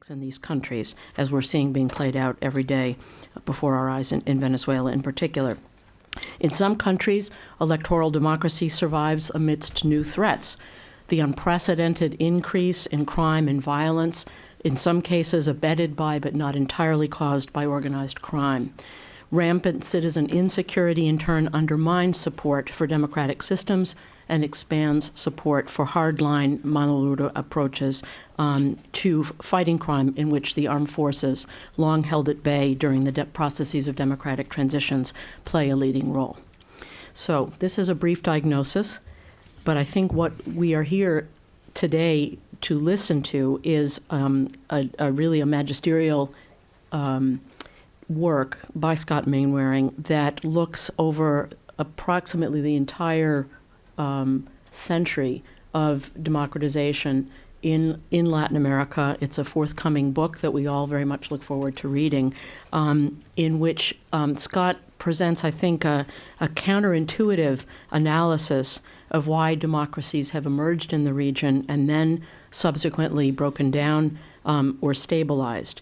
in these countries, as we're seeing being played out every day before our eyes in Venezuela in particular. In some countries, electoral democracy survives amidst new threats. The unprecedented increase in crime and violence, in some cases abetted by but not entirely caused by organized crime. Rampant citizen insecurity in turn undermines support for democratic systems and expands support for hardline mano duro approaches to fighting crime in which the armed forces, long held at bay during the processes of democratic transitions, play a leading role. So this is a brief diagnosis, but I think what we are here today to listen to is really a magisterial work by Scott Mainwaring that looks over approximately the entire century of democratization in Latin America. It's a forthcoming book that we all very much look forward to reading, in which Scott presents, I think, a counterintuitive analysis of why democracies have emerged in the region and then subsequently broken down or stabilized.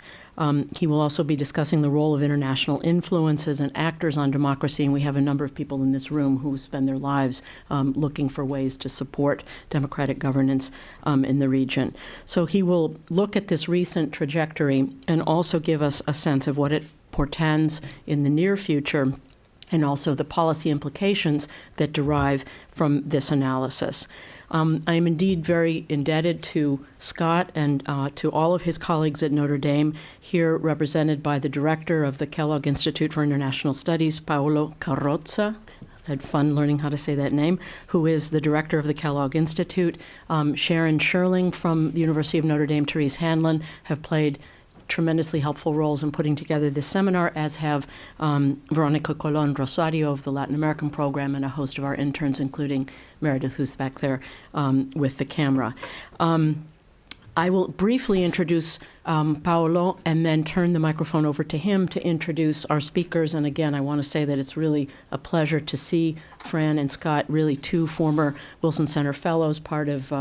He will also be discussing the role of international influences and actors on democracy, and we have a number of people in this room who spend their lives looking for ways to support democratic governance in the region. So he will look at this recent trajectory and also give us a sense of what it portends in the near future, and also the policy implications that derive from this analysis. I am indeed very indebted to Scott and to all of his colleagues at Notre Dame, here represented by the director of the Kellogg Institute for International Studies, Paolo Carrozza. I've had fun learning how to say that name, who is the director of the Kellogg Institute. Sharon Sherling from the University of Notre Dame, Therese Hanlon, have played tremendously helpful roles in putting together this seminar, as have Veronica Colon Rosario of the Latin American program and a host of our interns, including Meredith, who's back there with the camera. I will briefly introduce Paolo and then turn the microphone over to him to introduce our speakers. And again, I want to say that it's really a pleasure to see Fran and Scott, really two former Wilson Center fellows, part of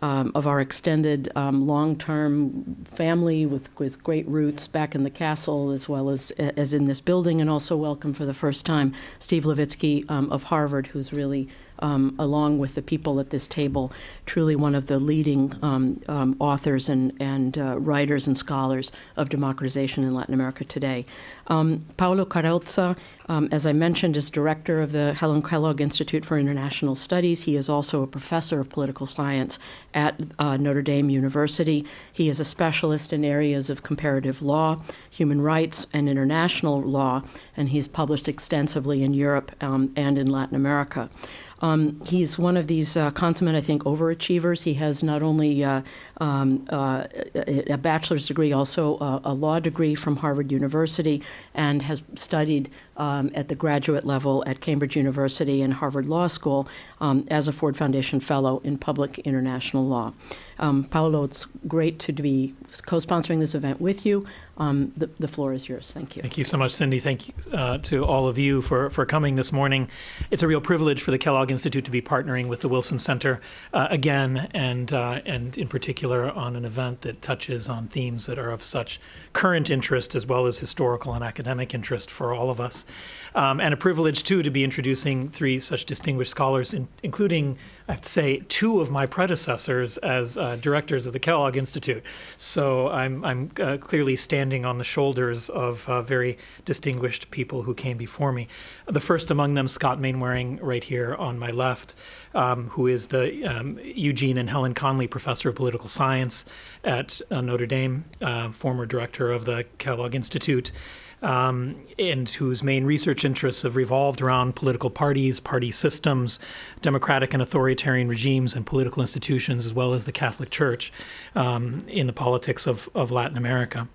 our extended long-term family with great roots back in the castle as well as in this building, and also welcome for the first time Steve Levitsky of Harvard, who's really, along with the people at this table, truly one of the leading authors and writers and scholars of democratization in Latin America today. Paolo Carrozza, as I mentioned, is director of the Helen Kellogg Institute for International Studies. He is also a professor of political science at Notre Dame University. He is a specialist in areas of comparative law, human rights, and international law, and he's published extensively in Europe and in Latin America. He's one of these consummate, I think, overachievers. He has not only a bachelor's degree, also a law degree from Harvard University, and has studied at the graduate level at Cambridge University and Harvard Law School as a Ford Foundation Fellow in Public International Law. Paolo, it's great to be co-sponsoring this event with you. The floor is yours. Thank you. Thank you so much, Cindy. Thank you to all of you for coming this morning. It's a real privilege for the Kellogg Institute to be partnering with the Wilson Center again, and in particular on an event that touches on themes that are of such current interest as well as historical and academic interest for all of us. And a privilege, too, to be introducing three such distinguished scholars, including, I have to say, two of my predecessors as directors of the Kellogg Institute. So I'm clearly standing on the shoulders of very distinguished people who came before me. The first among them, Scott Mainwaring, right here on my left, who is the Eugene and Helen Conley Professor of Political Science at Notre Dame, former director of the Kellogg Institute, and whose main research interests have revolved around political parties, party systems, democratic and authoritarian regimes, and political institutions, as well as the Catholic Church in the politics of Latin America.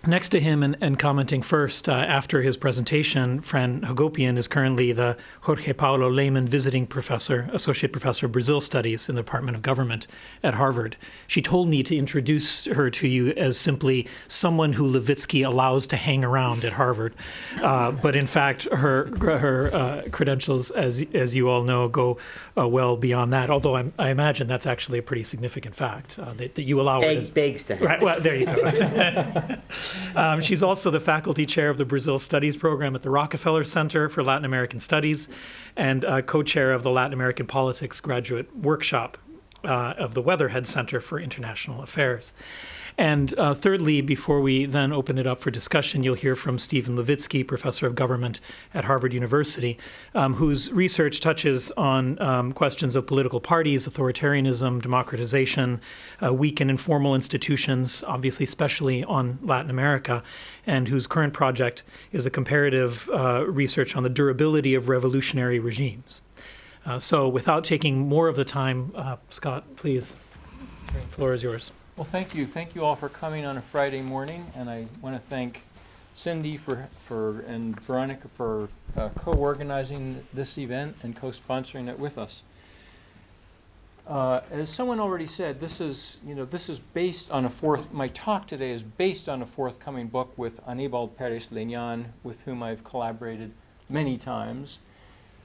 Next to him and commenting first after his presentation, Fran Hagopian is currently the Jorge Paulo Lehmann Visiting Professor, Associate Professor of Brazil Studies in the Department of Government at Harvard. She told me to introduce her to you as simply someone who Levitsky allows to hang around at Harvard. But in fact, her credentials, as you all know, go well beyond that, although I imagine that's actually a pretty significant fact, that you allow her to... Begs to happen. Right, well, there you go. She's also the faculty chair of the Brazil Studies program at the Rockefeller Center for Latin American Studies and co-chair of the Latin American Politics Graduate Workshop of the Weatherhead Center for International Affairs. And thirdly, before we then open it up for discussion, you'll hear from Stephen Levitsky, professor of government at Harvard University, whose research touches on questions of political parties, authoritarianism, democratization, weak and informal institutions, obviously especially on Latin America, and whose current project is a comparative research on the durability of revolutionary regimes. So without taking more of the time, Scott, please, the floor is yours. Well, thank you. Thank you all for coming on a Friday morning, and I want to thank Cindy and Veronica for co-organizing this event and co-sponsoring it with us. As someone already said, this is based on my talk today is based on a forthcoming book with Aníbal Pérez Leñán, with whom I've collaborated many times.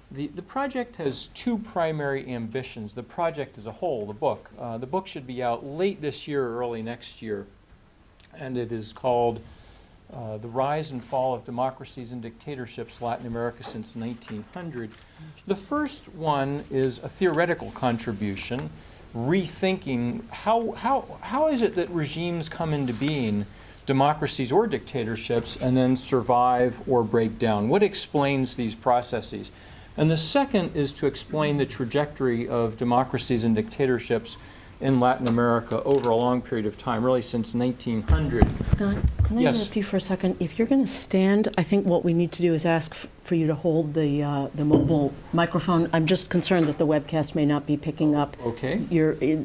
The project has two primary ambitions. The project as a whole, the book should be out late this year or early next year, and it is called The Rise and Fall of Democracies and Dictatorships, Latin America Since 1900. The first one is a theoretical contribution, rethinking how is it that regimes come into being, democracies or dictatorships, and then survive or break down? What explains these processes? And the second is to explain the trajectory of democracies and dictatorships in Latin America over a long period of time, really since 1900. Scott, can I Yes. interrupt you for a second? If you're going to stand, I think what we need to do is ask for you to hold the mobile microphone. I'm just concerned that the webcast may not be picking up. Okay.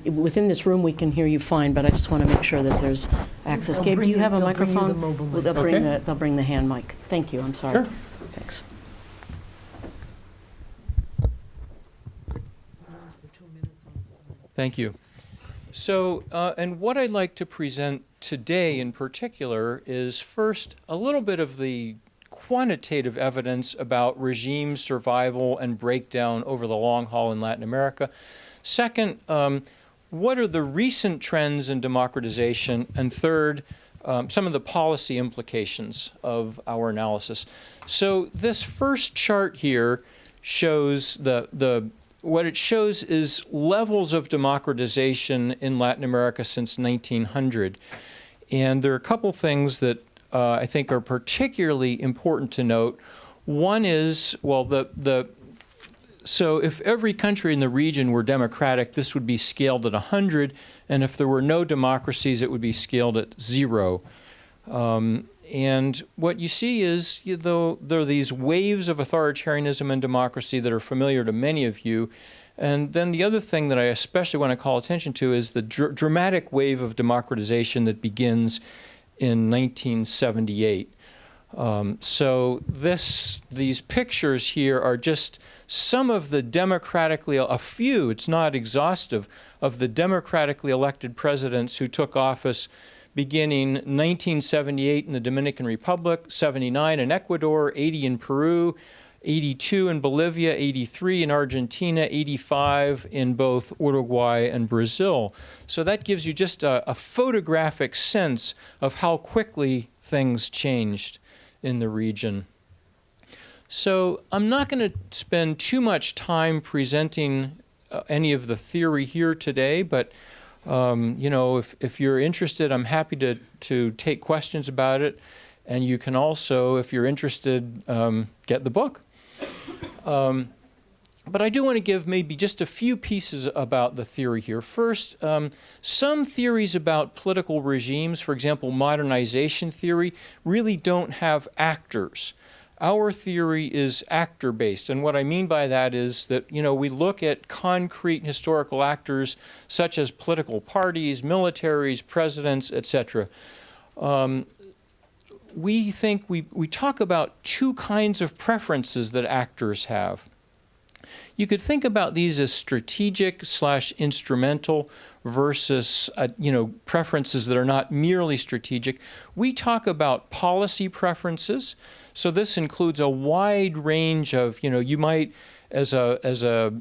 Within this room, we can hear you fine, but I just want to make sure that there's access. Gabe, do you have a microphone? Well, they'll bring the hand mic. Thank you. I'm sorry. Sure. Thanks. Thank you. So, and what I'd like to present today in particular is first a little bit of the quantitative evidence about regime survival and breakdown over the long haul in Latin America. Second, what are the recent trends in democratization? And third, some of the policy implications of our analysis. So this first chart here shows what it shows is levels of democratization in Latin America since 1900. And there are a couple things that I think are particularly important to note. One is, well, so if every country in the region were democratic, this would be scaled at 100, and if there were no democracies, it would be scaled at 0. And what you see is, there are these waves of authoritarianism and democracy that are familiar to many of you. And then the other thing that I especially want to call attention to is the dramatic wave of democratization that begins in 1978. So these pictures here are just some of the a few, it's not exhaustive, of the democratically elected presidents who took office beginning 1978 in the Dominican Republic, 79 in Ecuador, 80 in Peru, 82 in Bolivia, 83 in Argentina, 85 in both Uruguay and Brazil. So that gives you just a photographic sense of how quickly things changed in the region. So I'm not going to spend too much time presenting any of the theory here today, but if you're interested, I'm happy to take questions about it. And you can also, if you're interested, get the book. But I do want to give maybe just a few pieces about the theory here. First, some theories about political regimes, for example, modernization theory, really don't have actors. Our theory is actor-based, and what I mean by that is that, we look at concrete historical actors such as political parties, militaries, presidents, etc. we think we talk about two kinds of preferences that actors have. You could think about these as strategic / instrumental versus, preferences that are not merely strategic. We talk about policy preferences. So this includes a wide range of, you might, as a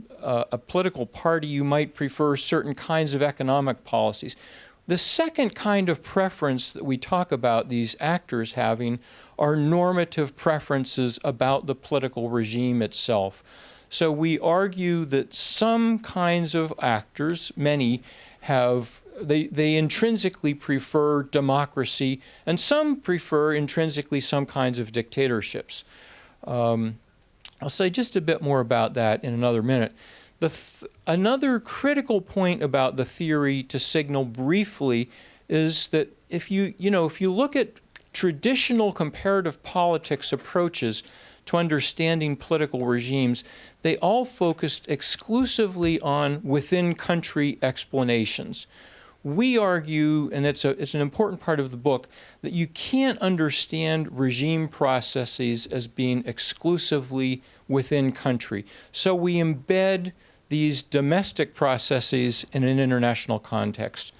political party, you might prefer certain kinds of economic policies. The second kind of preference that we talk about these actors having are normative preferences about the political regime itself. So we argue that some kinds of actors, many, they intrinsically prefer democracy, and some prefer intrinsically some kinds of dictatorships. I'll say just a bit more about that in another minute. Another critical point about the theory, to signal briefly, is that if you look at traditional comparative politics approaches to understanding political regimes, they all focused exclusively on within-country explanations. We argue, and it's an important part of the book, that you can't understand regime processes as being exclusively within country. So we embed these domestic processes in an international context.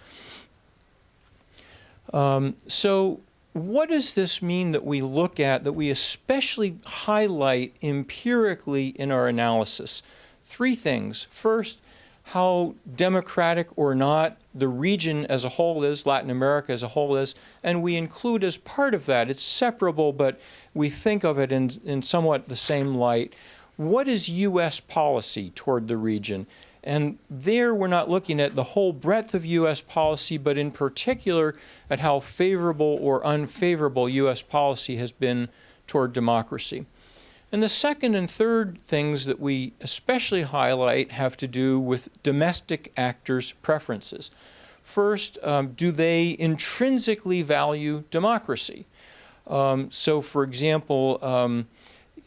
So what does this mean that we look at, that we especially highlight empirically in our analysis? Three things. First, how democratic or not the region as a whole is, Latin America as a whole is, and we include as part of that, it's separable, but we think of it in somewhat the same light. What is U.S. policy toward the region? And there we're not looking at the whole breadth of U.S. policy, but in particular at how favorable or unfavorable U.S. policy has been toward democracy. And the second and third things that we especially highlight have to do with domestic actors' preferences. First, do they intrinsically value democracy? So, for example, from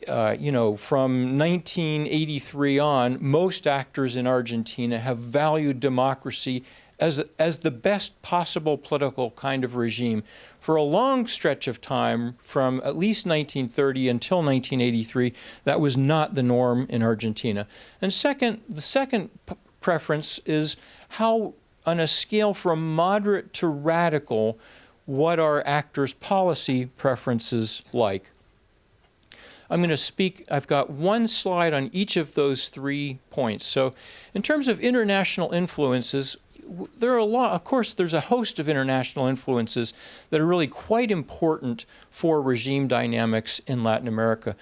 1983 on, most actors in Argentina have valued democracy as the best possible political kind of regime. For a long stretch of time, from at least 1930 until 1983, that was not the norm in Argentina. And the second preference is how, on a scale from moderate to radical, what are actors' policy preferences like? I'm going to speak, I've got one slide on each of those 3 points. So in terms of international influences, there are a lot, of course, there's a host of international influences that are really quite important for regime dynamics in Latin America.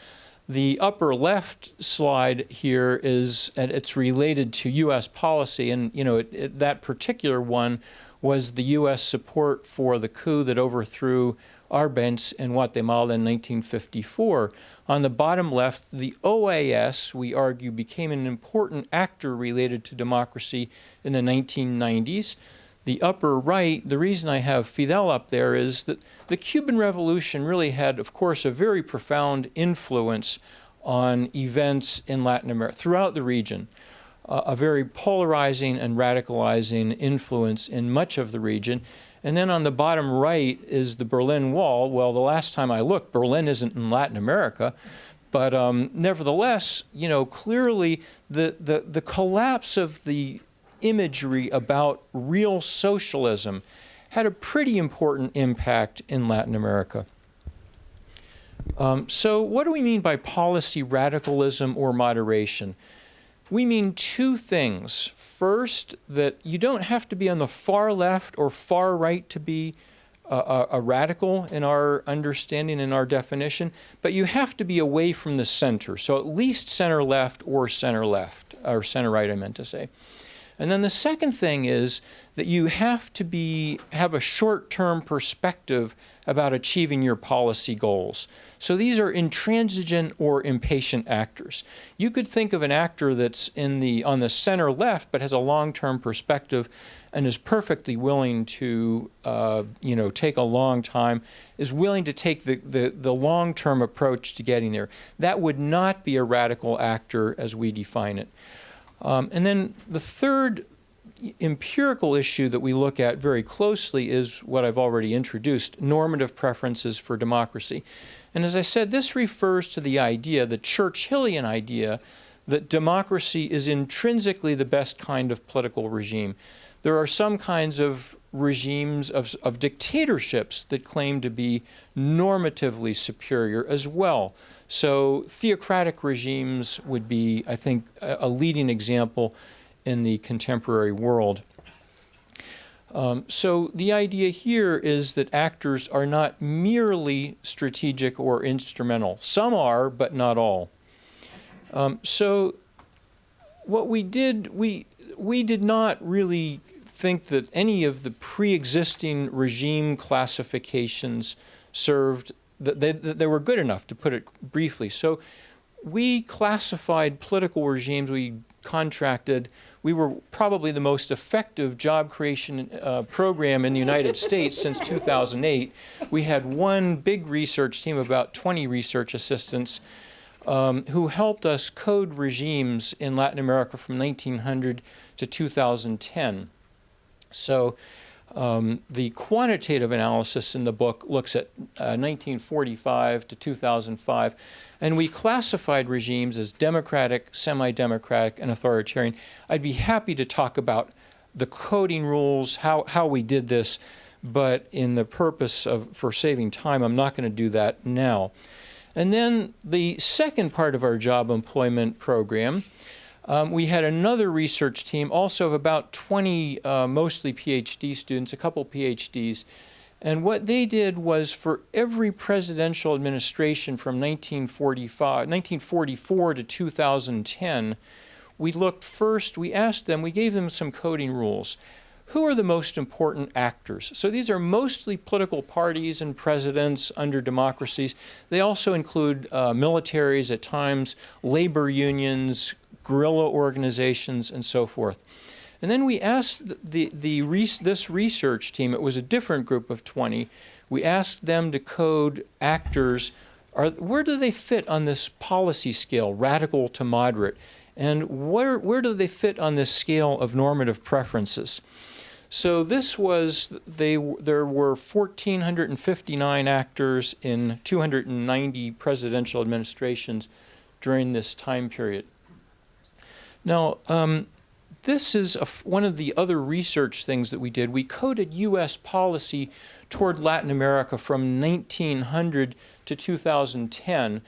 The upper left slide here it's related to U.S. policy, and that particular one was the U.S. support for the coup that overthrew Arbenz in Guatemala in 1954. On the bottom left, the OAS, we argue, became an important actor related to democracy in the 1990s. The upper right, the reason I have Fidel up there is that the Cuban Revolution really had, of course, a very profound influence on events in Latin America, throughout the region. A very polarizing and radicalizing influence in much of the region. And then on the bottom right is the Berlin Wall. Well, the last time I looked, Berlin isn't in Latin America. But nevertheless, clearly the collapse of the imagery about real socialism had a pretty important impact in Latin America. So what do we mean by policy radicalism or moderation? We mean two things. First, that you don't have to be on the far left or far right to be a radical in our understanding and our definition, but you have to be away from the center. So at least center left, or center right, I meant to say. And then the second thing is that you have to have a short-term perspective about achieving your policy goals. So these are intransigent or impatient actors. You could think of an actor that's on the center left but has a long-term perspective and is perfectly willing to take a long time, is willing to take the long-term approach to getting there. That would not be a radical actor as we define it. And then the third empirical issue that we look at very closely is what I've already introduced, normative preferences for democracy. And as I said, this refers to the idea, the Churchillian idea, that democracy is intrinsically the best kind of political regime. There are some kinds of regimes of dictatorships that claim to be normatively superior as well. So theocratic regimes would be, I think, a leading example in the contemporary world. So the idea here is that actors are not merely strategic or instrumental. Some are, but not all. So what we did, we did not really think that any of the pre-existing regime classifications served, that they were good enough, to put it briefly. So we classified political regimes. We were probably the most effective job creation program in the United States since 2008. We had one big research team, about 20 research assistants, who helped us code regimes in Latin America from 1900 to 2010. So the quantitative analysis in the book looks at 1945 to 2005, and we classified regimes as democratic, semi-democratic, and authoritarian. I'd be happy to talk about the coding rules, how we did this, but in the purpose for saving time, I'm not going to do that now. And then the second part of our job employment program, we had another research team, also of about 20 mostly PhD students, a couple PhDs. And what they did was, for every presidential administration from 1944 to 2010, we asked them, we gave them some coding rules. Who are the most important actors? So these are mostly political parties and presidents under democracies. They also include militaries at times, labor unions, guerrilla organizations, and so forth. And then we asked this research team, it was a different group of 20, we asked them to code actors. Where do they fit on this policy scale, radical to moderate? And where do they fit on this scale of normative preferences? So this was, there were 1,459 actors in 290 presidential administrations during this time period. Now, this is one of the other research things that we did. We coded U.S. policy toward Latin America from 1900 to 2010.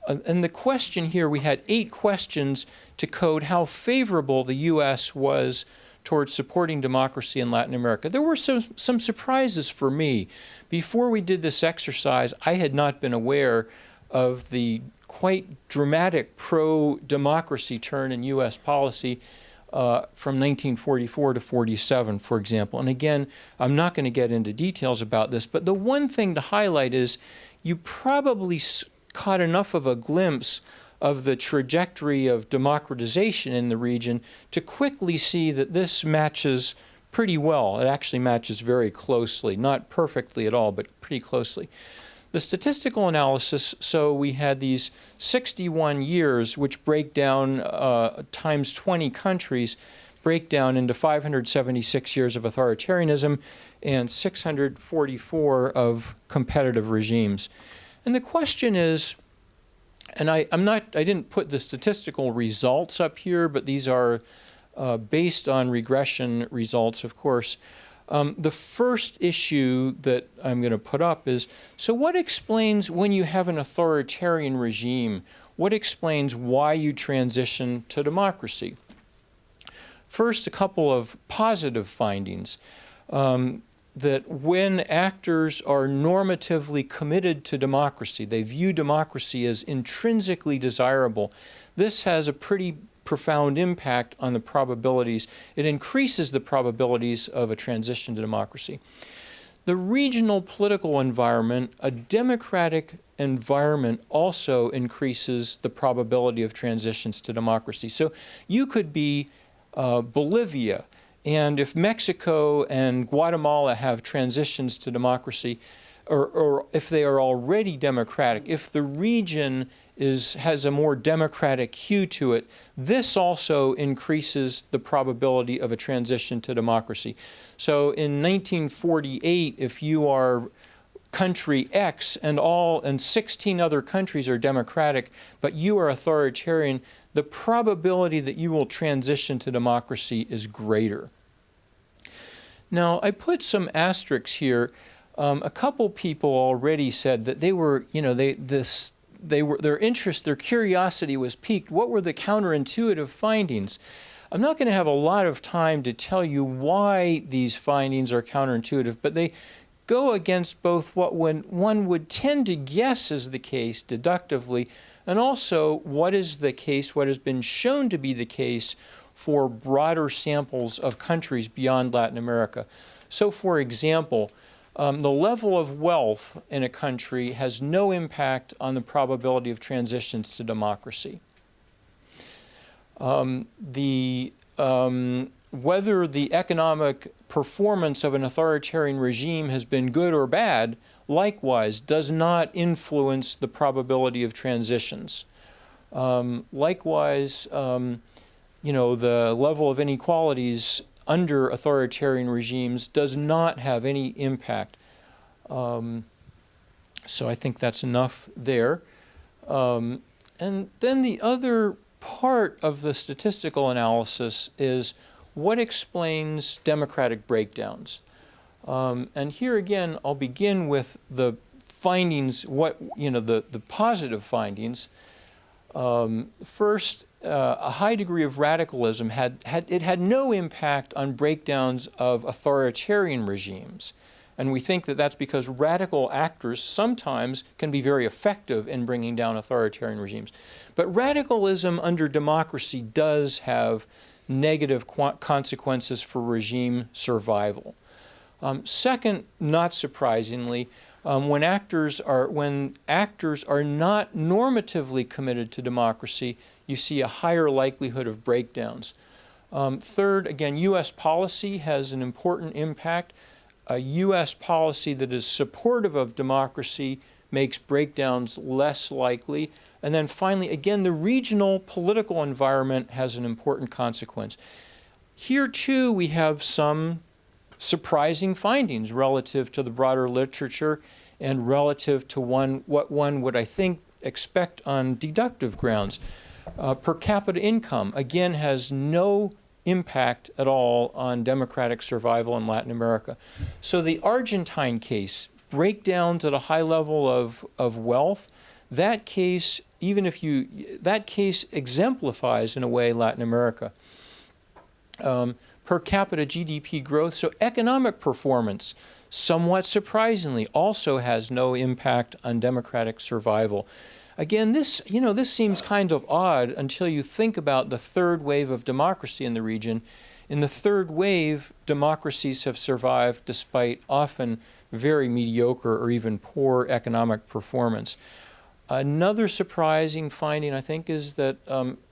And the question here, we had 8 questions to code how favorable the U.S. was towards supporting democracy in Latin America. There were some surprises for me. Before we did this exercise, I had not been aware of the quite dramatic pro-democracy turn in U.S. policy from 1944 to 47, for example. And again, I'm not going to get into details about this, but the one thing to highlight is you probably caught enough of a glimpse of the trajectory of democratization in the region to quickly see that this matches pretty well. It actually matches very closely, not perfectly at all, but pretty closely. The statistical analysis, so we had these 61 years, which break down times 20 countries, break down into 576 years of authoritarianism and 644 of competitive regimes. And the question is, and I didn't put the statistical results up here, but these are based on regression results, of course. The first issue that I'm going to put up is, so what explains when you have an authoritarian regime? What explains why you transition to democracy? First, a couple of positive findings. That when actors are normatively committed to democracy, they view democracy as intrinsically desirable, this has a pretty profound impact on the probabilities. It increases the probabilities of a transition to democracy. The regional political environment, a democratic environment, also increases the probability of transitions to democracy. So you could be Bolivia, and if Mexico and Guatemala have transitions to democracy, or if they are already democratic, if the region has a more democratic hue to it, this also increases the probability of a transition to democracy. So in 1948, if you are country X and 16 other countries are democratic, but you are authoritarian, the probability that you will transition to democracy is greater. Now, I put some asterisks here. A couple people already said that they were, their interest, their curiosity was piqued. What were the counterintuitive findings? I'm not going to have a lot of time to tell you why these findings are counterintuitive, but they go against both what one would tend to guess is the case deductively, and also what is the case, what has been shown to be the case for broader samples of countries beyond Latin America. So, for example, the level of wealth in a country has no impact on the probability of transitions to democracy. Whether the economic performance of an authoritarian regime has been good or bad, likewise, does not influence the probability of transitions. Likewise, the level of inequalities under authoritarian regimes does not have any impact. So I think that's enough there. And then the other part of the statistical analysis is what explains democratic breakdowns. And here again, I'll begin with the findings, the positive findings. First, a high degree of radicalism had no impact on breakdowns of authoritarian regimes. And we think that that's because radical actors sometimes can be very effective in bringing down authoritarian regimes. But radicalism under democracy does have negative consequences for regime survival. Second, not surprisingly, when actors are not normatively committed to democracy, you see a higher likelihood of breakdowns. Third, again, U.S. policy has an important impact. A U.S. policy that is supportive of democracy makes breakdowns less likely. And then finally, again, the regional political environment has an important consequence. Here, too, we have some surprising findings relative to the broader literature and relative to what one would, I think, expect on deductive grounds. Per capita income, again, has no impact at all on democratic survival in Latin America. So the Argentine case, breakdowns at a high level of wealth, that case exemplifies in a way Latin America. Per capita GDP growth, so economic performance, somewhat surprisingly, also has no impact on democratic survival. Again, this seems kind of odd until you think about the third wave of democracy in the region. In the third wave, democracies have survived despite often very mediocre or even poor economic performance. Another surprising finding, I think, is that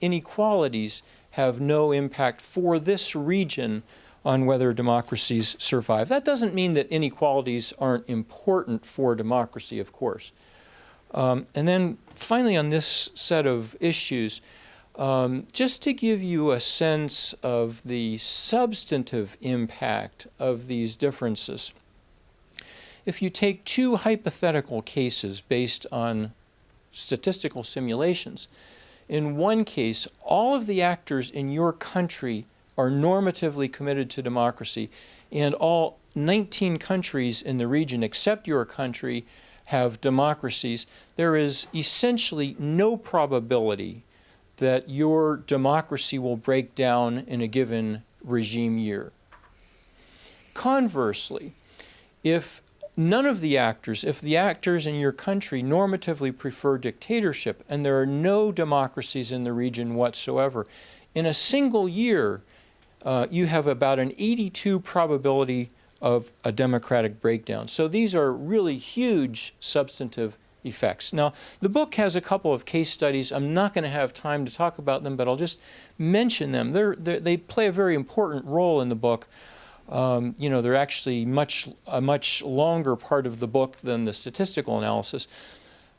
inequalities have no impact for this region on whether democracies survive. That doesn't mean that inequalities aren't important for democracy, of course. And then finally on this set of issues, just to give you a sense of the substantive impact of these differences, if you take two hypothetical cases based on statistical simulations, in one case, all of the actors in your country are normatively committed to democracy, and all 19 countries in the region, except your country, have democracies. There is essentially no probability that your democracy will break down in a given regime year. Conversely, if the actors in your country normatively prefer dictatorship and there are no democracies in the region whatsoever, in a single year, you have about an 82 probability of a democratic breakdown. So these are really huge substantive effects. Now, the book has a couple of case studies. I'm not going to have time to talk about them, but I'll just mention them. They play a very important role in the book. They're actually a much longer part of the book than the statistical analysis.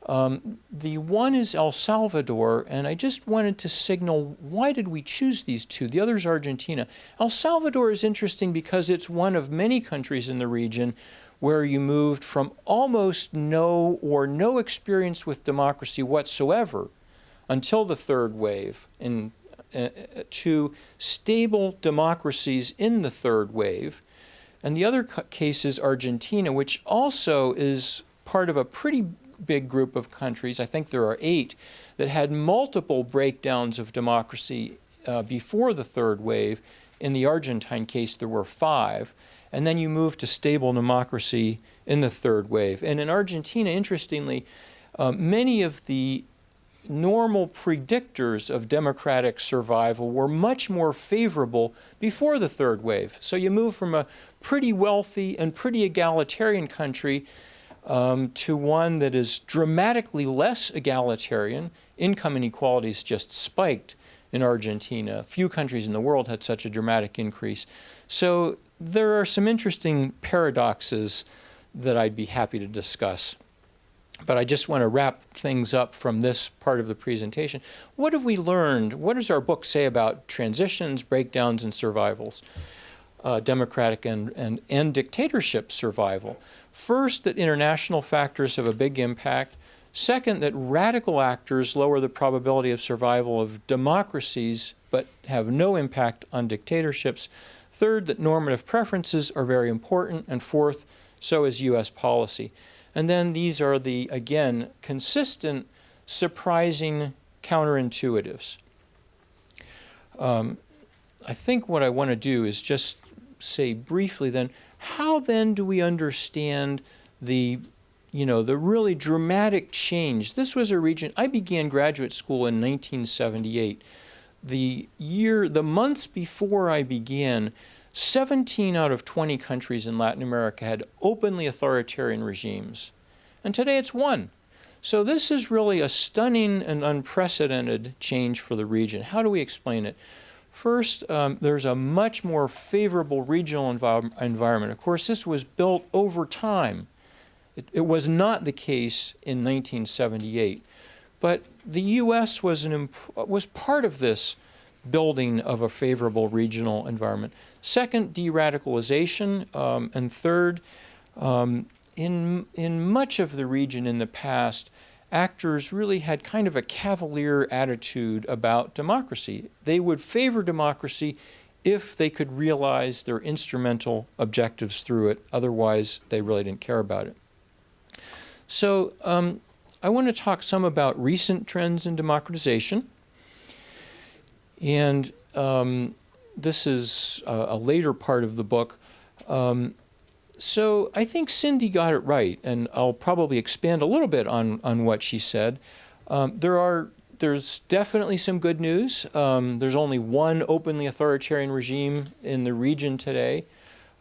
The one is El Salvador, and I just wanted to signal, why did we choose these two? The other is Argentina. El Salvador is interesting because it's one of many countries in the region where you moved from almost no or no experience with democracy whatsoever until the third wave to stable democracies in the third wave. And the other case is Argentina, which also is part of a pretty big group of countries, I think there are 8, that had multiple breakdowns of democracy before the third wave. In the Argentine case, there were 5. And then you move to stable democracy in the third wave. And in Argentina, interestingly, many of the normal predictors of democratic survival were much more favorable before the third wave. So you move from a pretty wealthy and pretty egalitarian country to one that is dramatically less egalitarian. Income inequalities just spiked in Argentina. Few countries in the world had such a dramatic increase. So there are some interesting paradoxes that I'd be happy to discuss. But I just want to wrap things up from this part of the presentation. What have we learned? What does our book say about transitions, breakdowns, and survivals? Democratic and dictatorship survival. First, that international factors have a big impact. Second, that radical actors lower the probability of survival of democracies but have no impact on dictatorships. Third, that normative preferences are very important. And fourth, so is U.S. policy. And then these are the, again, consistent, surprising counterintuitives. I think what I want to do is just say briefly then, how then do we understand the really dramatic change? This was a region, I began graduate school in 1978. The months before I began, 17 out of 20 countries in Latin America had openly authoritarian regimes. And today it's 1. So this is really a stunning and unprecedented change for the region. How do we explain it? First, there's a much more favorable regional environment. Of course, this was built over time. It was not the case in 1978. But the U.S. was part of this building of a favorable regional environment. Second, de-radicalization. And third, in much of the region in the past, actors really had kind of a cavalier attitude about democracy. They would favor democracy if they could realize their instrumental objectives through it. Otherwise, they really didn't care about it. So I want to talk some about recent trends in democratization. And this is a later part of the book. So I think Cindy got it right, and I'll probably expand a little bit on what she said. There's definitely some good news. There's only one openly authoritarian regime in the region today,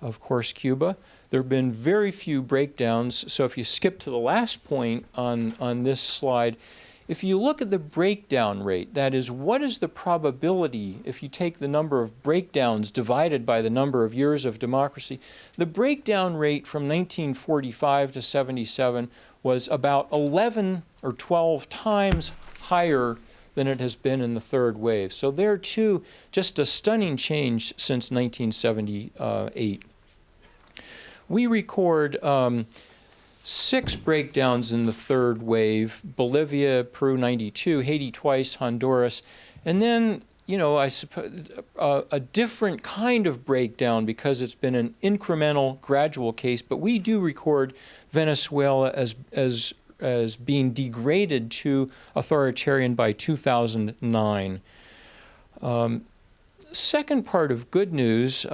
of course, Cuba. There have been very few breakdowns. So if you skip to the last point on this slide, if you look at the breakdown rate, that is, what is the probability if you take the number of breakdowns divided by the number of years of democracy, the breakdown rate from 1945 to 77 was about 11 or 12 times higher than it has been in the third wave. So there, too, just a stunning change since 1978. We record 6 breakdowns in the third wave: Bolivia, Peru 92, Haiti twice, Honduras, and then, I suppose a different kind of breakdown because it's been an incremental, gradual case. But we do record Venezuela as being degraded to authoritarian by 2009. Second part of good news.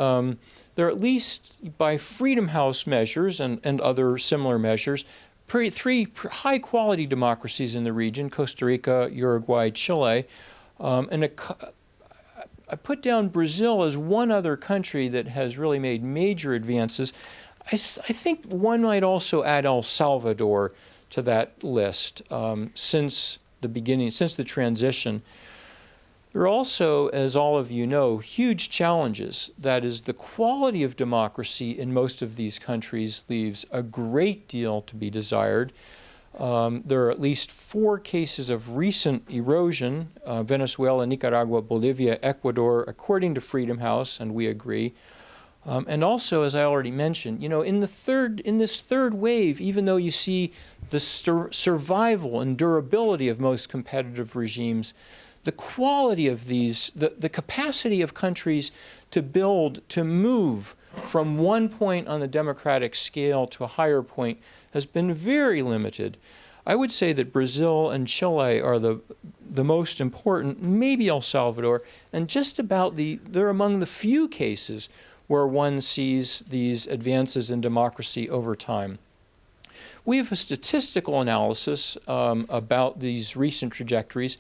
There are, at least by Freedom House measures and other similar measures, 3 high-quality democracies in the region: Costa Rica, Uruguay, Chile. And I put down Brazil as one other country that has really made major advances. I think one might also add El Salvador to that list since the transition. There are also, as all of you know, huge challenges. That is, the quality of democracy in most of these countries leaves a great deal to be desired. There are at least 4 cases of recent erosion, Venezuela, Nicaragua, Bolivia, Ecuador, according to Freedom House, and we agree. And also, as I already mentioned, in this third wave, even though you see the survival and durability of most competitive regimes, the quality of these, the capacity of countries to move from one point on the democratic scale to a higher point has been very limited. I would say that Brazil and Chile are the most important, maybe El Salvador, and they're among the few cases where one sees these advances in democracy over time. We have a statistical analysis about these recent trajectories.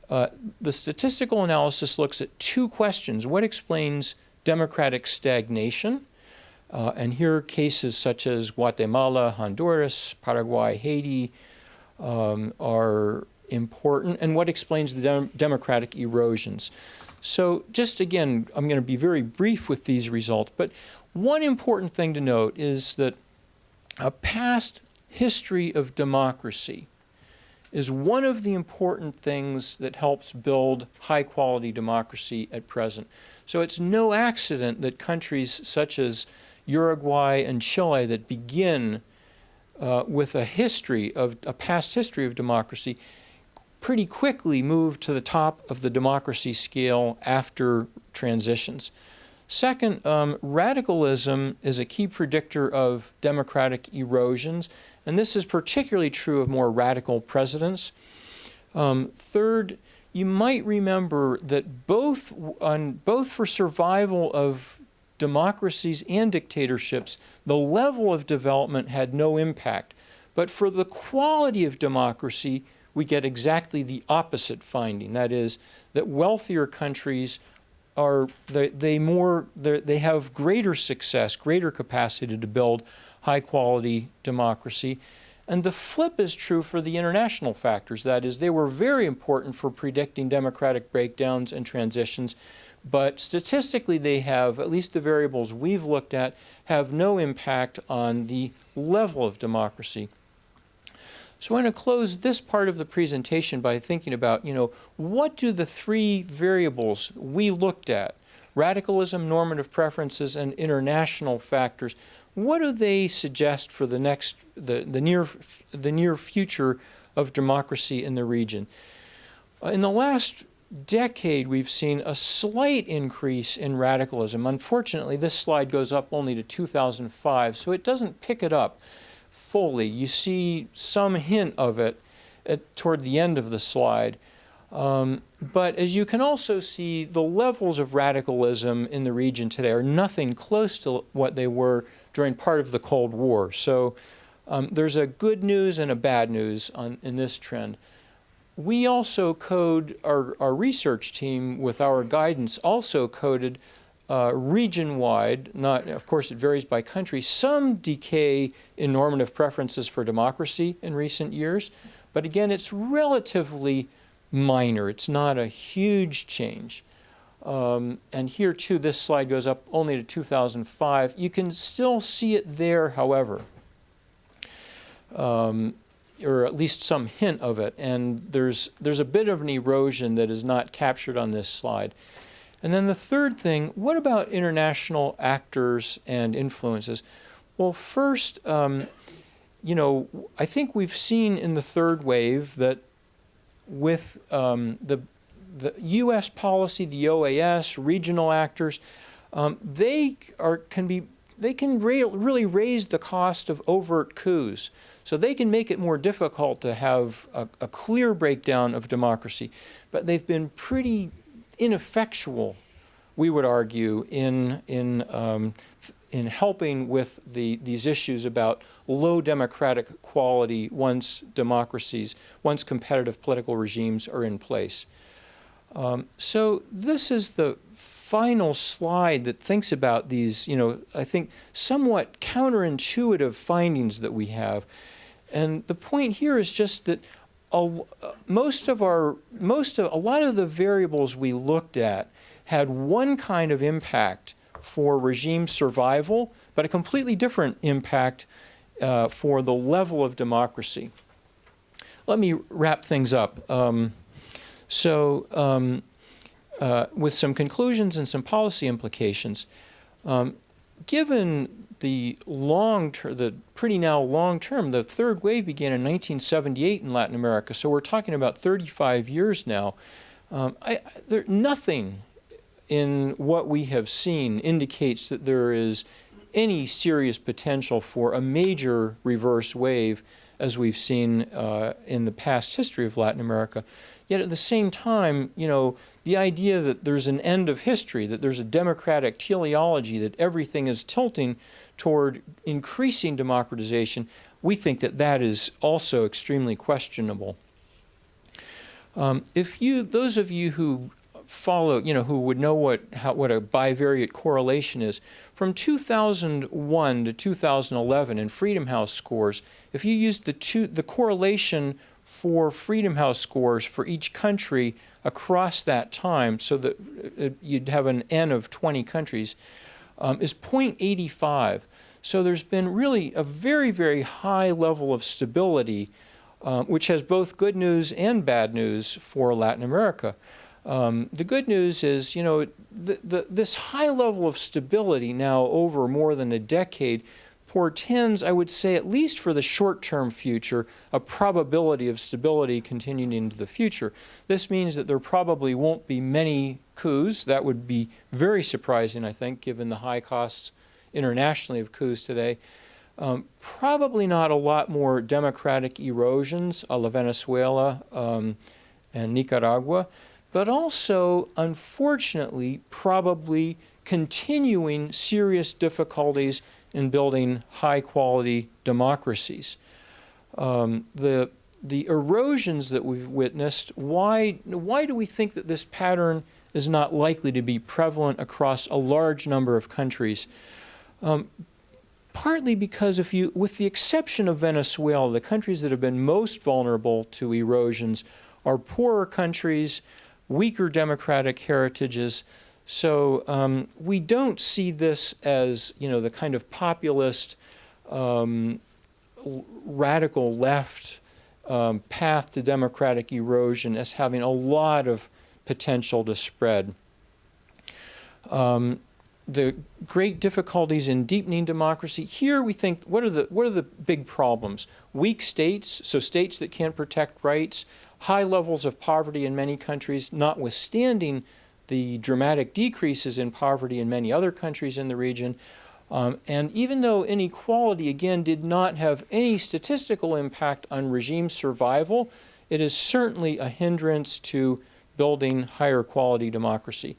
The statistical analysis looks at 2 questions. What explains democratic stagnation? And here are cases such as Guatemala, Honduras, Paraguay, Haiti are important. And what explains the democratic erosions? So just again, I'm going to be very brief with these results, but one important thing to note is that a past history of democracy is one of the important things that helps build high-quality democracy at present. So it's no accident that countries such as Uruguay and Chile that begin with a past history of democracy pretty quickly move to the top of the democracy scale after transitions. Second, radicalism is a key predictor of democratic erosions, and this is particularly true of more radical presidents. Third, you might remember that both for survival of democracies and dictatorships, the level of development had no impact. But for the quality of democracy, we get exactly the opposite finding. That is, that wealthier countries they have greater success, greater capacity to build high-quality democracy. And the flip is true for the international factors. That is, they were very important for predicting democratic breakdowns and transitions, but statistically they have, at least the variables we've looked at, have no impact on the level of democracy. So I'm going to close this part of the presentation by thinking about, what do the 3 variables we looked at, radicalism, normative preferences, and international factors, what do they suggest for the near future of democracy in the region? In the last decade, we've seen a slight increase in radicalism. Unfortunately, this slide goes up only to 2005, so it doesn't pick it up fully. You see some hint of it toward the end of the slide. But as you can also see, the levels of radicalism in the region today are nothing close to what they were during part of the Cold War. So there's a good news and a bad news in this trend. We also our research team with our guidance also coded region-wide, of course it varies by country, some decay in normative preferences for democracy in recent years, but again, it's relatively minor. It's not a huge change. And here too, this slide goes up only to 2005. You can still see it there, however, or at least some hint of it, and there's a bit of an erosion that is not captured on this slide. And then the third thing, what about international actors and influences? Well, first, I think we've seen in the third wave that with the U.S. policy, the OAS, regional actors, they can really raise the cost of overt coups. So they can make it more difficult to have a clear breakdown of democracy. But they've been pretty ineffectual, we would argue, in helping with these issues about low democratic quality once competitive political regimes are in place. So this is the final slide that thinks about these, I think somewhat counterintuitive findings that we have. And the point here is just that a lot of the variables we looked at had one kind of impact for regime survival, but a completely different impact for the level of democracy. let me wrap things up. With some conclusions and some policy implications, given the pretty now long term, the third wave began in 1978 in Latin America, so we're talking about 35 years now. Nothing in what we have seen indicates that there is any serious potential for a major reverse wave as we've seen in the past history of Latin America. Yet at the same time, the idea that there's an end of history, that there's a democratic teleology, that everything is tilting toward increasing democratization, we think that that is also extremely questionable. Those of you who follow, who would know what a bivariate correlation is, from 2001 to 2011 in Freedom House scores, if you use the correlation for Freedom House scores for each country across that time, so that you'd have an N of 20 countries, is 0.85. So there's been really a very, very high level of stability, which has both good news and bad news for Latin America. The good news is, this high level of stability now over more than a decade portends, I would say, at least for the short-term future, a probability of stability continuing into the future. This means that there probably won't be many coups. That would be very surprising, I think, given the high costs internationally of coups today. Probably not a lot more democratic erosions, a la Venezuela and Nicaragua, but also, unfortunately, probably continuing serious difficulties in building high-quality democracies. The erosions that we've witnessed, why do we think that this pattern is not likely to be prevalent across a large number of countries? Partly because with the exception of Venezuela, the countries that have been most vulnerable to erosions are poorer countries, weaker democratic heritages. So we don't see this as, the kind of populist, radical left path to democratic erosion as having a lot of potential to spread. The great difficulties in deepening democracy. Here we think, what are the big problems? Weak states, so states that can't protect rights, high levels of poverty in many countries, notwithstanding the dramatic decreases in poverty in many other countries in the region. And even though inequality, again, did not have any statistical impact on regime survival, it is certainly a hindrance to building higher quality democracy.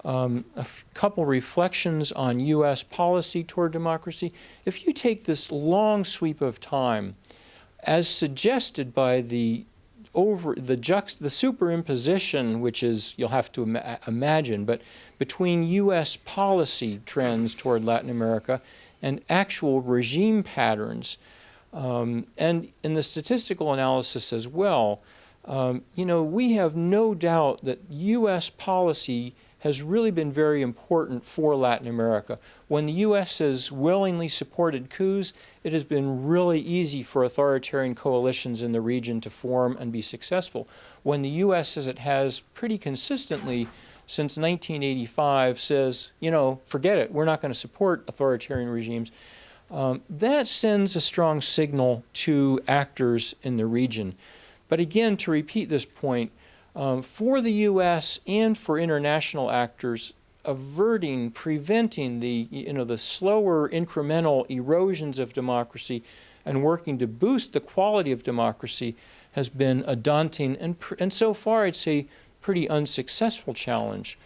Couple reflections on U.S. policy toward democracy. If you take this long sweep of time, as suggested by the superimposition, which is, you'll have to imagine, but between U.S. policy trends toward Latin America and actual regime patterns, and in the statistical analysis as well, we have no doubt that U.S. policy has really been very important for Latin America. When the U.S. has willingly supported coups, it has been really easy for authoritarian coalitions in the region to form and be successful. When the U.S., as it has pretty consistently since 1985, says, forget it, we're not going to support authoritarian regimes, that sends a strong signal to actors in the region. But again, to repeat this point, for the U.S. and for international actors, preventing the slower incremental erosions of democracy and working to boost the quality of democracy has been a daunting and so far I'd say pretty unsuccessful challenge.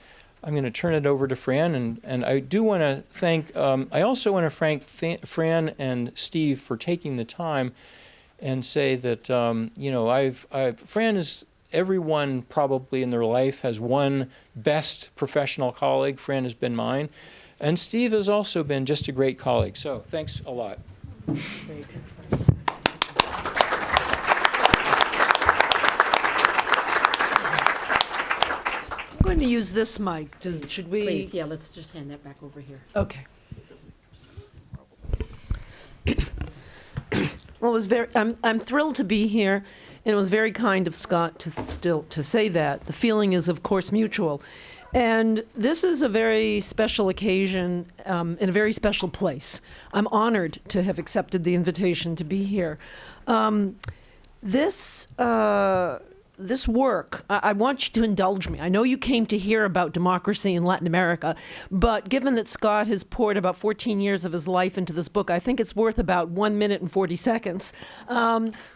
I'm going to turn it over to Fran, and I do want to thank, I also want to thank Fran and Steve for taking the time and say that, Fran is, everyone probably in their life has one best professional colleague. Fran has been mine. And Steve has also been just a great colleague. So thanks a lot. Great. I'm going to use this mic. Should we? Please, yeah, let's just hand that back over here. Okay. Well, it was very. I'm thrilled to be here, and it was very kind of Scott to say that. The feeling is, of course, mutual, and this is a very special occasion in a very special place. I'm honored to have accepted the invitation to be here. This work, I want you to indulge me. I know you came to hear about democracy in Latin America, but given that Scott has poured about 14 years of his life into this book, I think it's worth about 1 minute and 40 seconds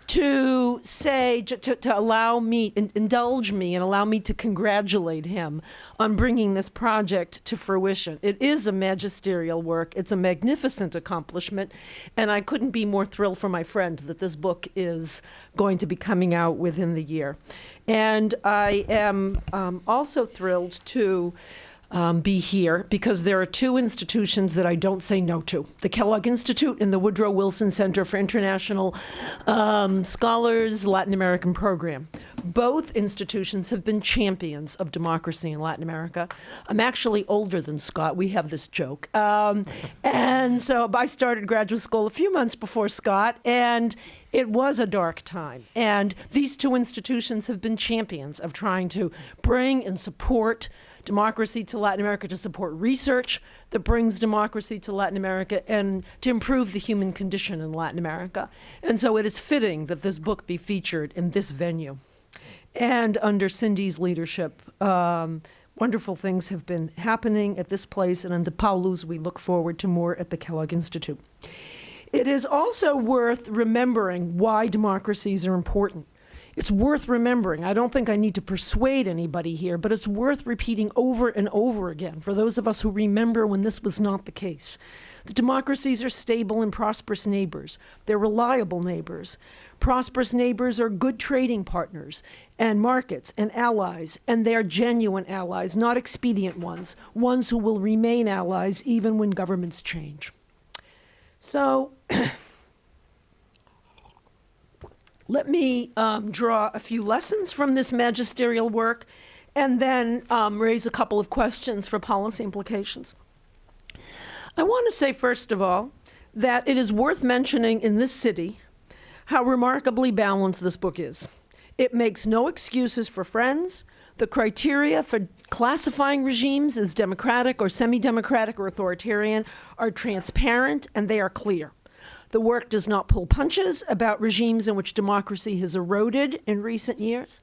to allow me, indulge me and allow me to congratulate him on bringing this project to fruition. It is a magisterial work. It's a magnificent accomplishment, and I couldn't be more thrilled for my friend that this book is going to be coming out within the year. And I am also thrilled to be here because there are two institutions that I don't say no to. The Kellogg Institute and the Woodrow Wilson Center for International Scholars Latin American Program. Both institutions have been champions of democracy in Latin America. I'm actually older than Scott. We have this joke. And so I started graduate school a few months before Scott, and it was a dark time. And these two institutions have been champions of trying to bring and support democracy to Latin America, to support research that brings democracy to Latin America, and to improve the human condition in Latin America. And so it is fitting that this book be featured in this venue. And under Cindy's leadership, wonderful things have been happening at this place, and under Paulu's, we look forward to more at the Kellogg Institute. It is also worth remembering why democracies are important. It's worth remembering. I don't think I need to persuade anybody here, but it's worth repeating over and over again for those of us who remember when this was not the case. The democracies are stable and prosperous neighbors. They're reliable neighbors. Prosperous neighbors are good trading partners and markets and allies, and they are genuine allies, not expedient ones who will remain allies even when governments change. So let me draw a few lessons from this magisterial work and then raise a couple of questions for policy implications. I want to say, first of all, that it is worth mentioning in this city how remarkably balanced this book is. It makes no excuses for friends. The criteria for classifying regimes as democratic or semi-democratic or authoritarian are transparent and they are clear. The work does not pull punches about regimes in which democracy has eroded in recent years.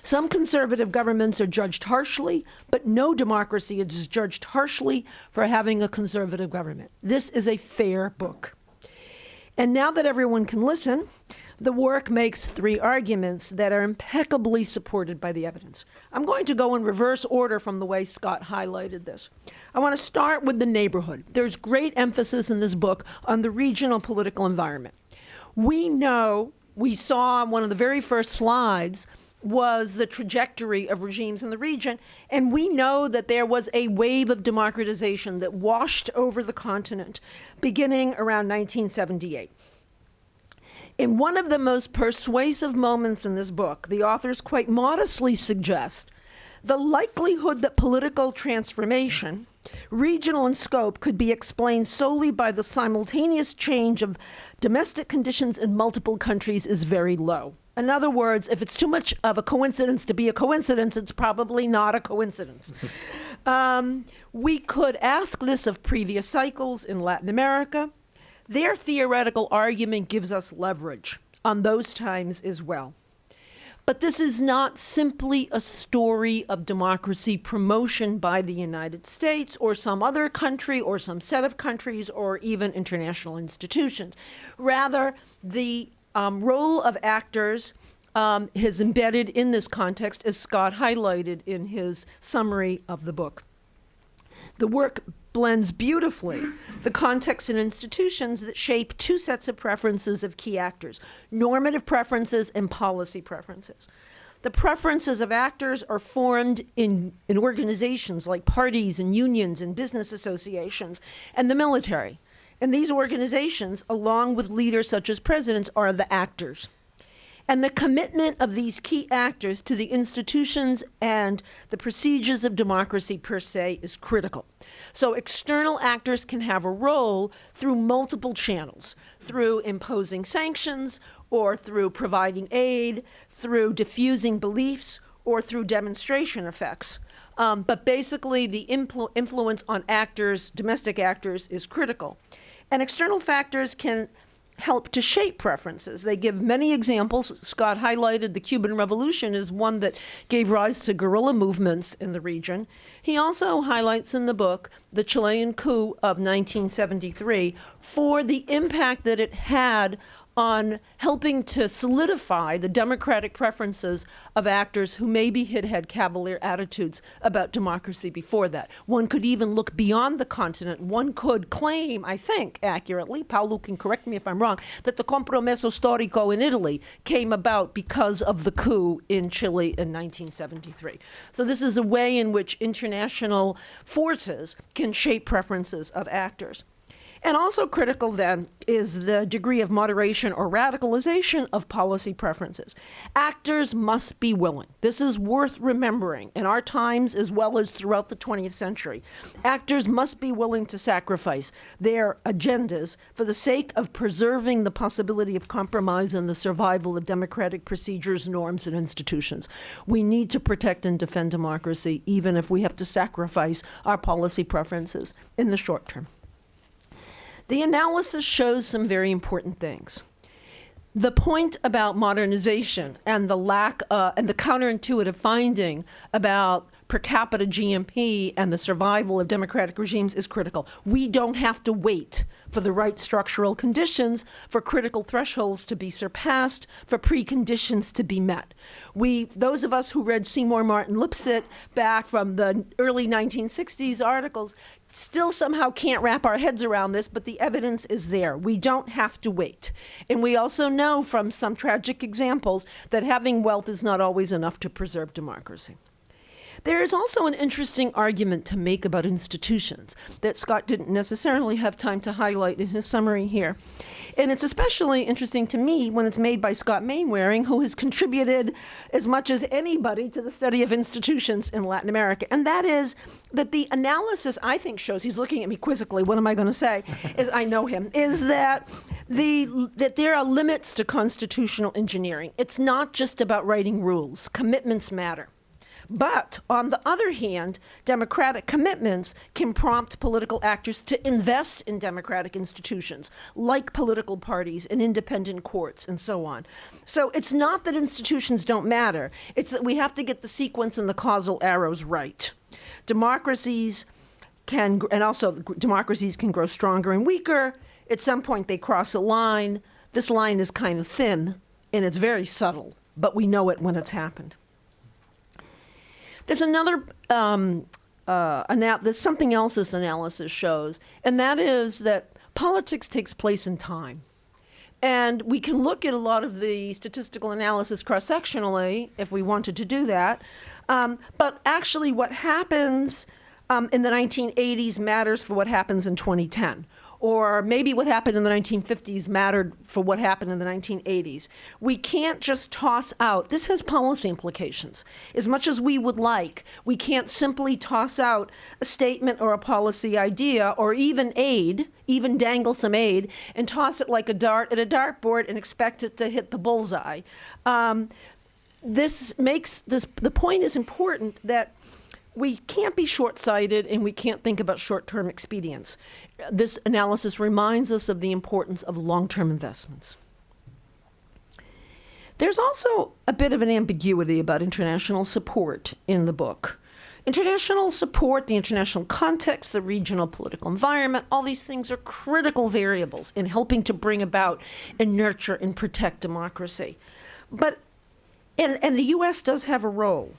Some conservative governments are judged harshly, but no democracy is judged harshly for having a conservative government. This is a fair book. And now that everyone can listen, the work makes three arguments that are impeccably supported by the evidence. I'm going to go in reverse order from the way Scott highlighted this. I want to start with the neighborhood. There's great emphasis in this book on the regional political environment. We saw one of the very first slides was the trajectory of regimes in the region, and we know that there was a wave of democratization that washed over the continent beginning around 1978. In one of the most persuasive moments in this book, the authors quite modestly suggest the likelihood that political transformation, regional in scope, could be explained solely by the simultaneous change of domestic conditions in multiple countries is very low. In other words, if it's too much of a coincidence to be a coincidence, it's probably not a coincidence. We could ask this of previous cycles in Latin America. Their theoretical argument gives us leverage on those times as well. But this is not simply a story of democracy promotion by the United States or some other country or some set of countries or even international institutions. Rather, the role of actors is embedded in this context, as Scott highlighted in his summary of the book. The work blends beautifully the context and institutions that shape two sets of preferences of key actors, normative preferences and policy preferences. The preferences of actors are formed in organizations like parties and unions and business associations and the military. And these organizations, along with leaders such as presidents, are the actors. And the commitment of these key actors to the institutions and the procedures of democracy per se is critical. So external actors can have a role through multiple channels, through imposing sanctions, or through providing aid, through diffusing beliefs, or through demonstration effects. But basically, the influence on actors, domestic actors, is critical. And external factors can help to shape preferences. They give many examples. Scott highlighted the Cuban Revolution as one that gave rise to guerrilla movements in the region. He also highlights in the book the Chilean coup of 1973 for the impact that it had on helping to solidify the democratic preferences of actors who maybe had had cavalier attitudes about democracy before that. One could even look beyond the continent. One could claim, I think accurately, Paulo can correct me if I'm wrong, that the compromesso storico in Italy came about because of the coup in Chile in 1973. So this is a way in which international forces can shape preferences of actors. And also critical, then, is the degree of moderation or radicalization of policy preferences. Actors must be willing. This is worth remembering in our times as well as throughout the 20th century. Actors must be willing to sacrifice their agendas for the sake of preserving the possibility of compromise and the survival of democratic procedures, norms, and institutions. We need to protect and defend democracy, even if we have to sacrifice our policy preferences in the short term. The analysis shows some very important things. The point about modernization and the lack and the counterintuitive finding about per capita GNP and the survival of democratic regimes is critical. We don't have to wait for the right structural conditions, for critical thresholds to be surpassed, for preconditions to be met. Those of us who read Seymour Martin Lipset back from the early 1960s articles still somehow can't wrap our heads around this, but the evidence is there. We don't have to wait. And we also know from some tragic examples that having wealth is not always enough to preserve democracy. There is also an interesting argument to make about institutions that Scott didn't necessarily have time to highlight in his summary here. And it's especially interesting to me when it's made by Scott Mainwaring, who has contributed as much as anybody to the study of institutions in Latin America. And that is that the analysis, I think, shows, he's looking at me quizzically, what am I going to say, is I know him, is that there are limits to constitutional engineering. It's not just about writing rules. Commitments matter. But on the other hand, democratic commitments can prompt political actors to invest in democratic institutions, like political parties and independent courts and so on. So it's not that institutions don't matter. It's that we have to get the sequence and the causal arrows right. Democracies can grow stronger and weaker. At some point, they cross a line. This line is kind of thin, and it's very subtle, but we know it when it's happened. There's another, there's something else this analysis shows, and that is that politics takes place in time. And we can look at a lot of the statistical analysis cross-sectionally if we wanted to do that. But actually what happens in the 1980s matters for what happens in 2010. Or maybe what happened in the 1950s mattered for what happened in the 1980s. We can't just toss out, this has policy implications. As much as we would like, we can't simply toss out a statement or a policy idea or even aid, even dangle some aid, and toss it like a dart at a dartboard and expect it to hit the bullseye. The point is important that we can't be short-sighted and we can't think about short-term expedients. This analysis reminds us of the importance of long-term investments. There's also a bit of an ambiguity about international support in the book. International support, the international context, the regional political environment, all these things are critical variables in helping to bring about and nurture and protect democracy. And the U.S. does have a role.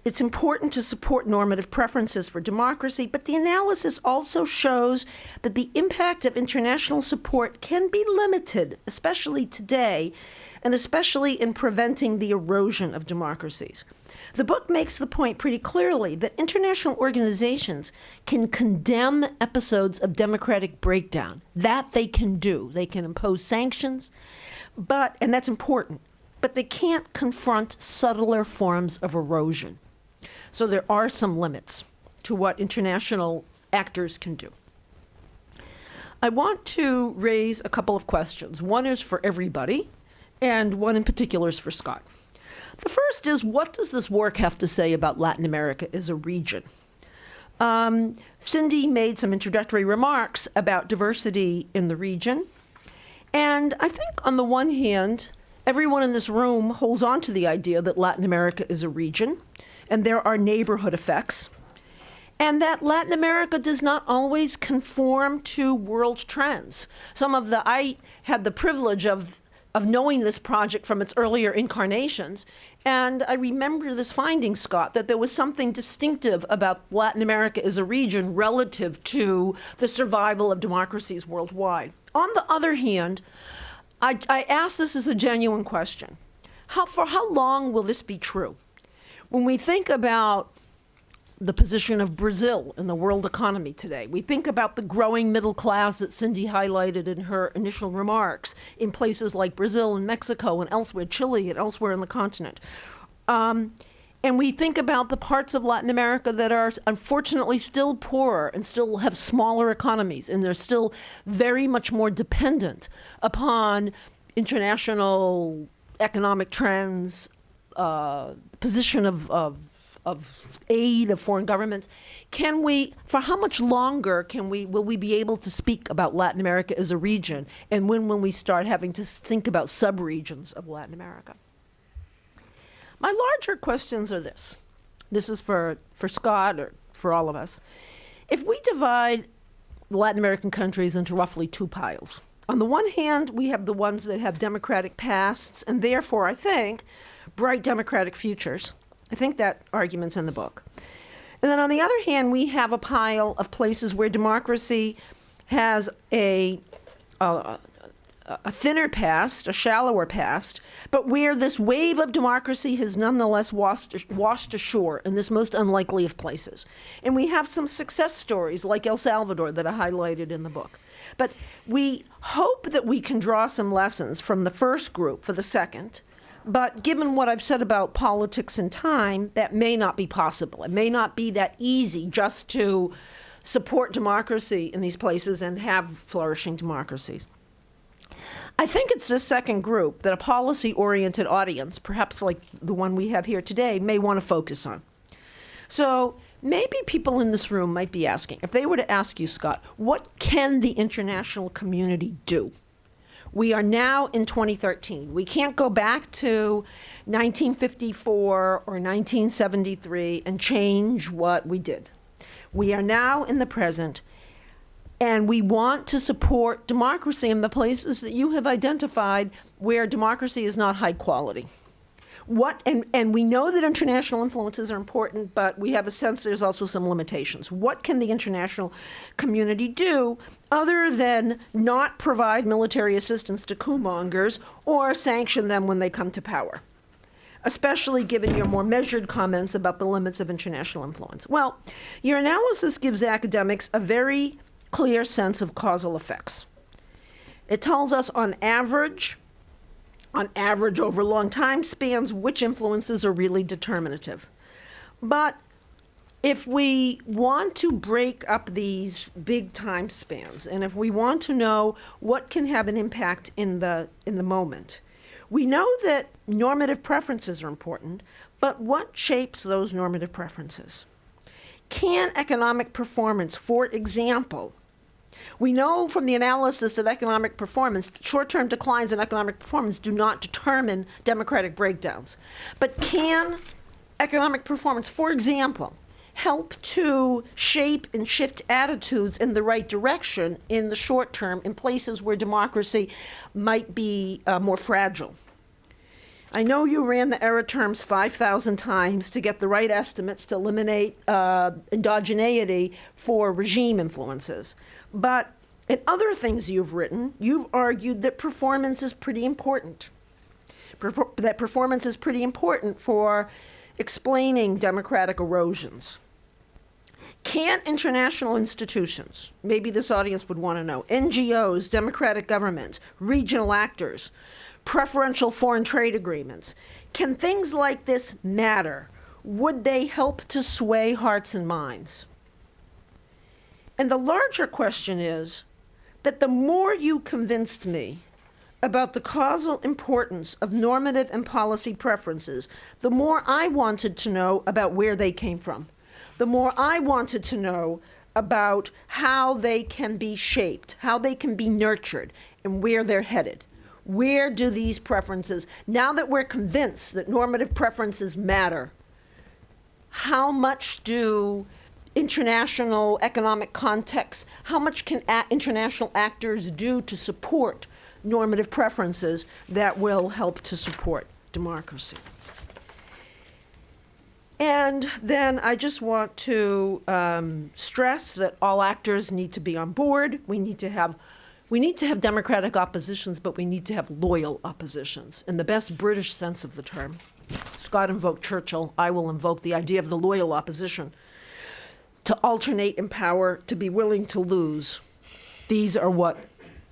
it's important to support normative preferences for democracy, but the analysis also shows that the impact of international support can be limited, especially today, and especially in preventing the erosion of democracies. The book makes the point pretty clearly that international organizations can condemn episodes of democratic breakdown. That they can do. They can impose sanctions, and that's important, but they can't confront subtler forms of erosion. So there are some limits to what international actors can do. I want to raise a couple of questions. One is for everybody, and one in particular is for Scott. The first is, what does this work have to say about Latin America as a region? Cindy made some introductory remarks about diversity in the region. And I think on the one hand, everyone in this room holds on to the idea that Latin America is a region, and there are neighborhood effects, and that Latin America does not always conform to world trends. I had the privilege of knowing this project from its earlier incarnations, and I remember this finding, Scott, that there was something distinctive about Latin America as a region relative to the survival of democracies worldwide. On the other hand, I ask this as a genuine question. For how long will this be true? When we think about the position of Brazil in the world economy today, we think about the growing middle class that Cindy highlighted in her initial remarks in places like Brazil and Mexico and elsewhere, Chile and elsewhere on the continent. And we think about the parts of Latin America that are unfortunately still poorer and still have smaller economies, and they're still very much more dependent upon international economic trends, position of aid of foreign governments. For how much longer will we be able to speak about Latin America as a region, and when will we start having to think about subregions of Latin America? My larger questions are this. This is for Scott or for all of us. If we divide Latin American countries into roughly two piles, on the one hand, we have the ones that have democratic pasts and therefore, I think, bright democratic futures. I think that argument's in the book. And then on the other hand, we have a pile of places where democracy has a thinner past, a shallower past, but where this wave of democracy has nonetheless washed ashore in this most unlikely of places. And we have some success stories like El Salvador that are highlighted in the book. But we hope that we can draw some lessons from the first group for the second. But given what I've said about politics and time, that may not be possible. It may not be that easy just to support democracy in these places and have flourishing democracies. I think it's this second group that a policy-oriented audience, perhaps like the one we have here today, may want to focus on. So maybe people in this room might be asking, if they were to ask you, Scott, what can the international community do? We are now in 2013. We can't go back to 1954 or 1973 and change what we did. We are now in the present, and we want to support democracy in the places that you have identified where democracy is not high quality. And we know that international influences are important, but we have a sense there's also some limitations. What can the international community do other than not provide military assistance to coup-mongers or sanction them when they come to power, especially given your more measured comments about the limits of international influence? Well, your analysis gives academics a very clear sense of causal effects. It tells us on average over long time spans, which influences are really determinative. But if we want to break up these big time spans, and if we want to know what can have an impact in the moment, we know that normative preferences are important, but what shapes those normative preferences? Can economic performance, for example, we know from the analysis of economic performance, short-term declines in economic performance do not determine democratic breakdowns. But can economic performance, for example, help to shape and shift attitudes in the right direction in the short term in places where democracy might be more fragile? I know you ran the error terms 5,000 times to get the right estimates to eliminate endogeneity for regime influences. But in other things you've written, you've argued that performance is pretty important. That performance is pretty important for explaining democratic erosions. Can't international institutions, maybe this audience would want to know, NGOs, democratic governments, regional actors, preferential foreign trade agreements, can things like this matter? Would they help to sway hearts and minds? And the larger question is that the more you convinced me about the causal importance of normative and policy preferences, the more I wanted to know about where they came from. The more I wanted to know about how they can be shaped, how they can be nurtured, and where they're headed. Where do these preferences, now that we're convinced that normative preferences matter, how much do international economic contexts, how much can international actors do to support normative preferences that will help to support democracy? And then I just want to stress that all actors need to be on board. We need to have democratic oppositions, but we need to have loyal oppositions in the best British sense of the term. Scott invoked Churchill. I will invoke the idea of the loyal opposition. To alternate in power, to be willing to lose. These are what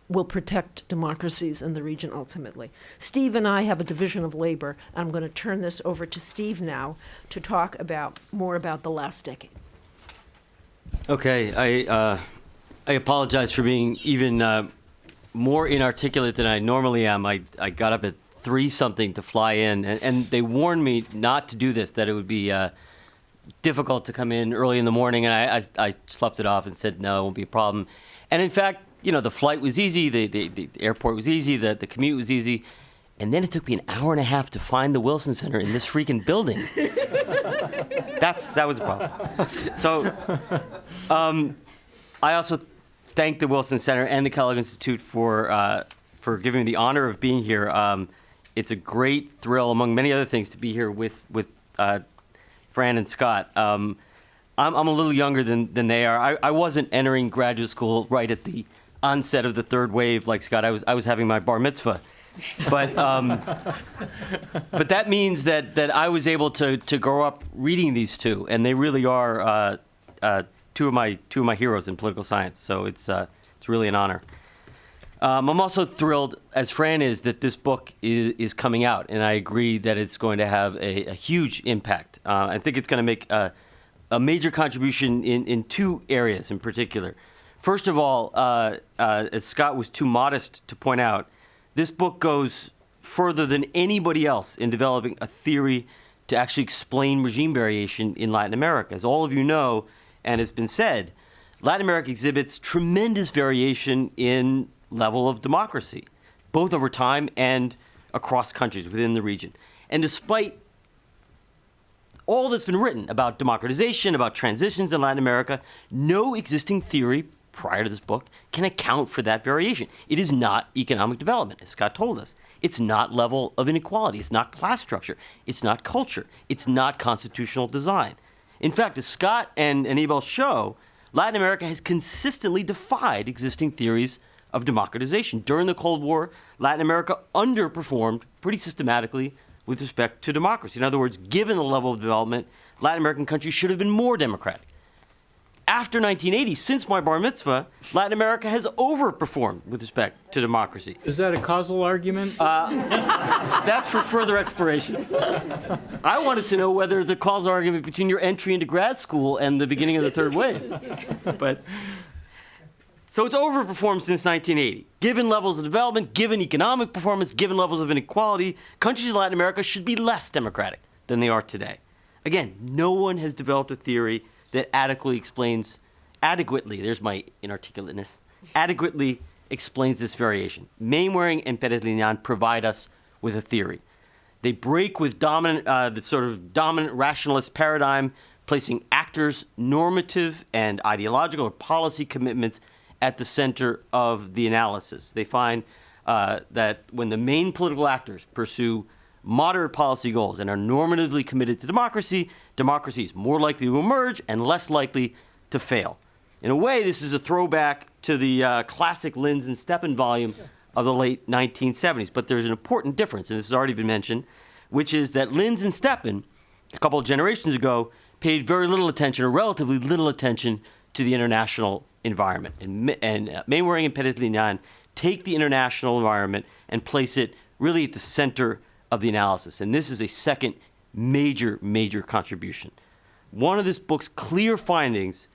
will protect democracies in the region ultimately. Steve and I have a division of labor, and I'm going to turn this over to Steve now to talk more about the last decade. Okay, I apologize for being even more inarticulate than I normally am. I got up at 3-something to fly in, and they warned me not to do this, that it would be difficult to come in early in the morning, and I sloughed it off and said, no, it won't be a problem. And in fact, you know, the flight was easy, the airport was easy, the commute was easy, and then it took me an hour and a half to find the Wilson Center in this freaking building. That was a problem. So I also thank the Wilson Center and the Kellogg Institute for giving me the honor of being here. It's a great thrill, among many other things, to be here with Fran and Scott. I'm a little younger than they are. I wasn't entering graduate school right at the onset of the third wave like Scott. I was having my bar mitzvah. But that means that I was able to grow up reading these two, and they really are two of my heroes in political science. So it's really an honor. I'm also thrilled, as Fran is, that this book is coming out, and I agree that it's going to have a huge impact. I think it's going to make a major contribution in 2 areas in particular. First of all, as Scott was too modest to point out, this book goes further than anybody else in developing a theory to actually explain regime variation in Latin America. As all of you know, and has been said, Latin America exhibits tremendous variation in level of democracy, both over time and across countries within the region. And despite all that's been written about democratization, about transitions in Latin America, no existing theory prior to this book can account for that variation. It is not economic development, as Scott told us. It's not level of inequality. It's not class structure. It's not culture. It's not constitutional design. In fact, as Scott and Abel show, Latin America has consistently defied existing theories of democratization. During the Cold War, Latin America underperformed pretty systematically with respect to democracy. In other words, given the level of development, Latin American countries should have been more democratic. After 1980, since my bar mitzvah, Latin America has overperformed with respect to democracy. Is that a causal argument? That's for further exploration. I wanted to know whether the causal argument between your entry into grad school and the beginning of the third wave. So it's overperformed since 1980. Given levels of development, given economic performance, given levels of inequality, countries in Latin America should be less democratic than they are today. Again, no one has developed a theory that adequately, there's my inarticulateness, adequately explains this variation. Mainwaring and Pérez-Lignan provide us with a theory. They break with the sort of dominant rationalist paradigm, placing actors' normative and ideological or policy commitments at the center of the analysis. They find that when the main political actors pursue moderate policy goals and are normatively committed to democracy, democracy is more likely to emerge and less likely to fail. In a way, this is a throwback to the classic Linz and Steppen volume of the late 1970s. But there's an important difference, and this has already been mentioned, which is that Linz and Steppen, a couple of generations ago, paid very little attention, or relatively little attention, to the international environment. And Mainwaring and Petit-Lignan take the international environment and place it really at the center of the analysis. And this is a second major contribution. One of this book's clear findings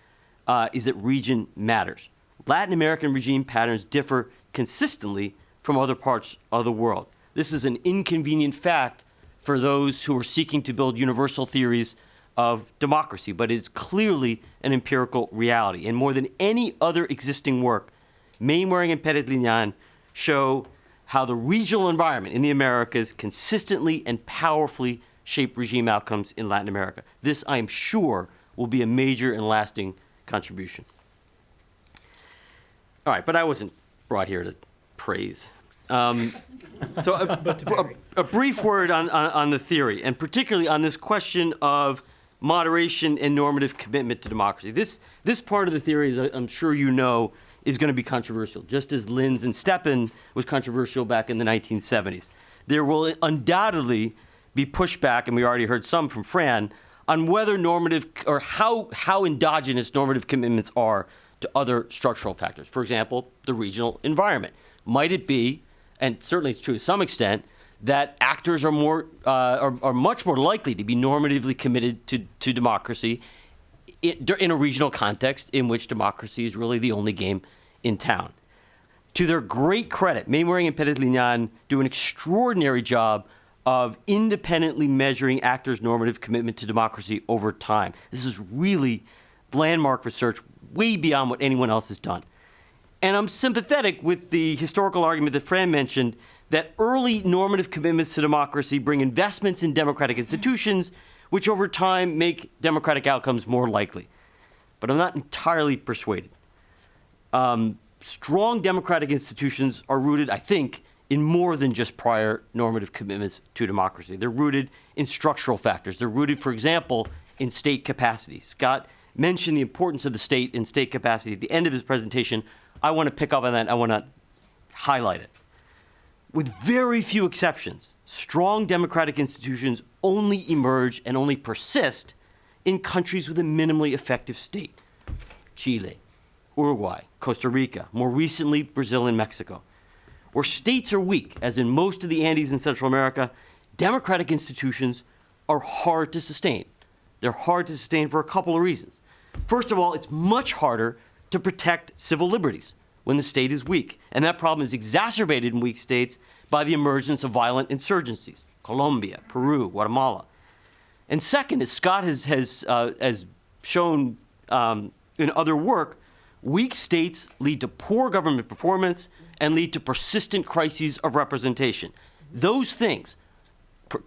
is that region matters. Latin American regime patterns differ consistently from other parts of the world. This is an inconvenient fact for those who are seeking to build universal theories of democracy, but it's clearly an empirical reality. And more than any other existing work, Mainwaring and Petit-Lignan show how the regional environment in the Americas consistently and powerfully shape regime outcomes in Latin America. This, I am sure, will be a major and lasting contribution. All right, but I wasn't brought here to praise. So a brief word on the theory, and particularly on this question of moderation and normative commitment to democracy. This part of the theory, as I'm sure you know, is going to be controversial, just as Linz and Steppen was controversial back in the 1970s. There will undoubtedly be pushback, and we already heard some from Fran, on whether normative, or how endogenous normative commitments are to other structural factors. For example, the regional environment. Might it be, and certainly it's true to some extent, that actors are much more likely to be normatively committed to democracy in a regional context in which democracy is really the only game in town. To their great credit, Mainwaring and Petit-Lignan do an extraordinary job of independently measuring actors' normative commitment to democracy over time. This is really landmark research, way beyond what anyone else has done. And I'm sympathetic with the historical argument that Fran mentioned that early normative commitments to democracy bring investments in democratic institutions, which over time make democratic outcomes more likely. But I'm not entirely persuaded. Strong democratic institutions are rooted, I think, in more than just prior normative commitments to democracy. They're rooted in structural factors. They're rooted, for example, in state capacity. Scott mentioned the importance of the state and state capacity at the end of his presentation. I want to pick up on that. I want to highlight it. With very few exceptions, strong democratic institutions only emerge and only persist in countries with a minimally effective state. Chile, Uruguay, Costa Rica, more recently Brazil and Mexico. Where states are weak, as in most of the Andes in Central America, democratic institutions are hard to sustain. They're hard to sustain for a couple of reasons. First of all, it's much harder to protect civil liberties when the state is weak. And that problem is exacerbated in weak states by the emergence of violent insurgencies, Colombia, Peru, Guatemala. And second, as Scott has shown in other work, weak states lead to poor government performance and lead to persistent crises of representation. Those things,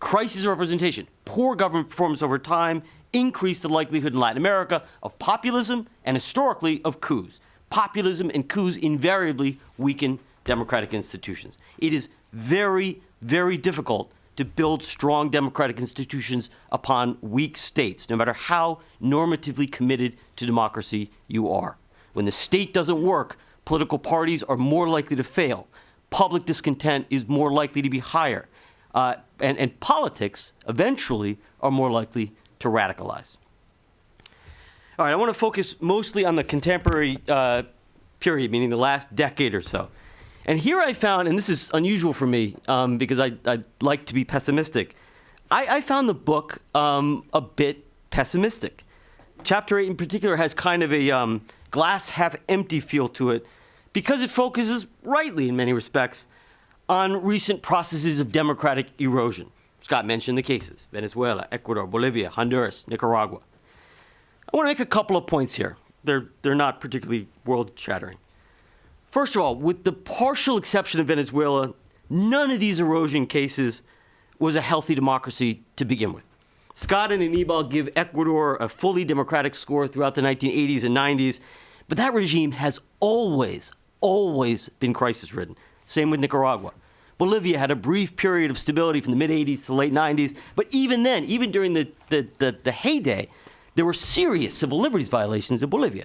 crises of representation, poor government performance over time, increase the likelihood in Latin America of populism and historically of coups. Populism and coups invariably weaken democratic institutions. It is very, very difficult to build strong democratic institutions upon weak states, no matter how normatively committed to democracy you are. When the state doesn't work, political parties are more likely to fail. Public discontent is more likely to be higher. And politics, eventually, are more likely to radicalize. All right, I want to focus mostly on the contemporary period, meaning the last decade or so. And here I found, and this is unusual for me because I like to be pessimistic, I found the book a bit pessimistic. Chapter 8 in particular has kind of a glass half empty feel to it because it focuses rightly in many respects on recent processes of democratic erosion. Scott mentioned the cases: Venezuela, Ecuador, Bolivia, Honduras, Nicaragua. I want to make a couple of points here. They're not particularly world-shattering. First of all, with the partial exception of Venezuela, none of these erosion cases was a healthy democracy to begin with. Scott and Anibal give Ecuador a fully democratic score throughout the 1980s and 90s, but that regime has always been crisis-ridden. Same with Nicaragua. Bolivia had a brief period of stability from the mid-'80s to the late '90s. But even then, even during the heyday, there were serious civil liberties violations in Bolivia.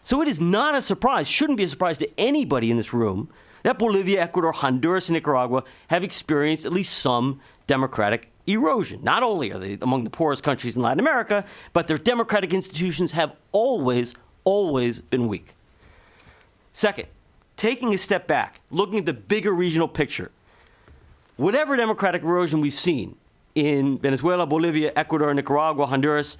So it is not a surprise, shouldn't be a surprise to anybody in this room, that Bolivia, Ecuador, Honduras, and Nicaragua have experienced at least some democratic erosion. Not only are they among the poorest countries in Latin America, but their democratic institutions have always been weak. Second, taking a step back, looking at the bigger regional picture, whatever democratic erosion we've seen in Venezuela, Bolivia, Ecuador, Nicaragua, Honduras,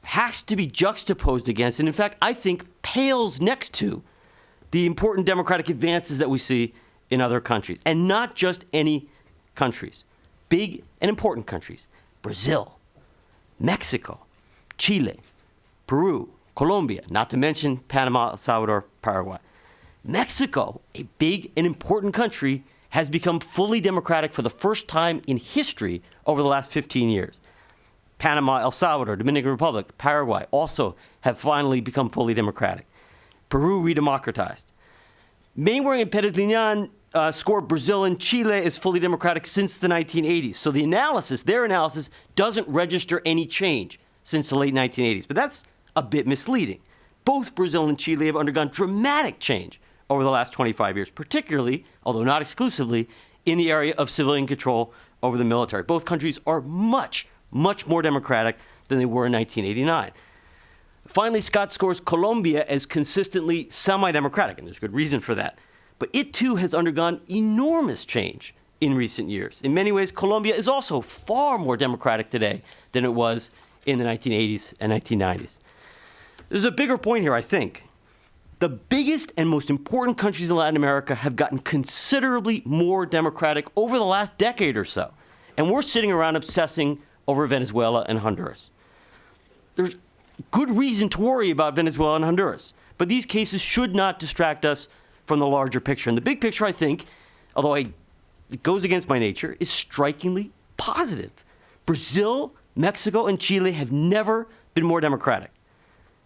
has to be juxtaposed against, and in fact, I think pales next to the important democratic advances that we see in other countries, and not just any countries. Big and important countries: Brazil, Mexico, Chile, Peru, Colombia, not to mention Panama, El Salvador, Paraguay. Mexico, a big and important country, has become fully democratic for the first time in history over the last 15 years. Panama, El Salvador, Dominican Republic, Paraguay also have finally become fully democratic. Peru redemocratized. Mainwaring and Perez-Liñán scored Brazil and Chile as fully democratic since the 1980s. So their analysis doesn't register any change since the late 1980s. But that's a bit misleading. Both Brazil and Chile have undergone dramatic change over the last 25 years, particularly, although not exclusively, in the area of civilian control over the military. Both countries are much more democratic than they were in 1989. Finally, Scott scores Colombia as consistently semi-democratic, and there's good reason for that. But it too has undergone enormous change in recent years. In many ways, Colombia is also far more democratic today than it was in the 1980s and 1990s. There's a bigger point here, I think. The biggest and most important countries in Latin America have gotten considerably more democratic over the last decade or so. And we're sitting around obsessing over Venezuela and Honduras. There's good reason to worry about Venezuela and Honduras, but these cases should not distract us from the larger picture. And the big picture, I think, although it goes against my nature, is strikingly positive. Brazil, Mexico, and Chile have never been more democratic.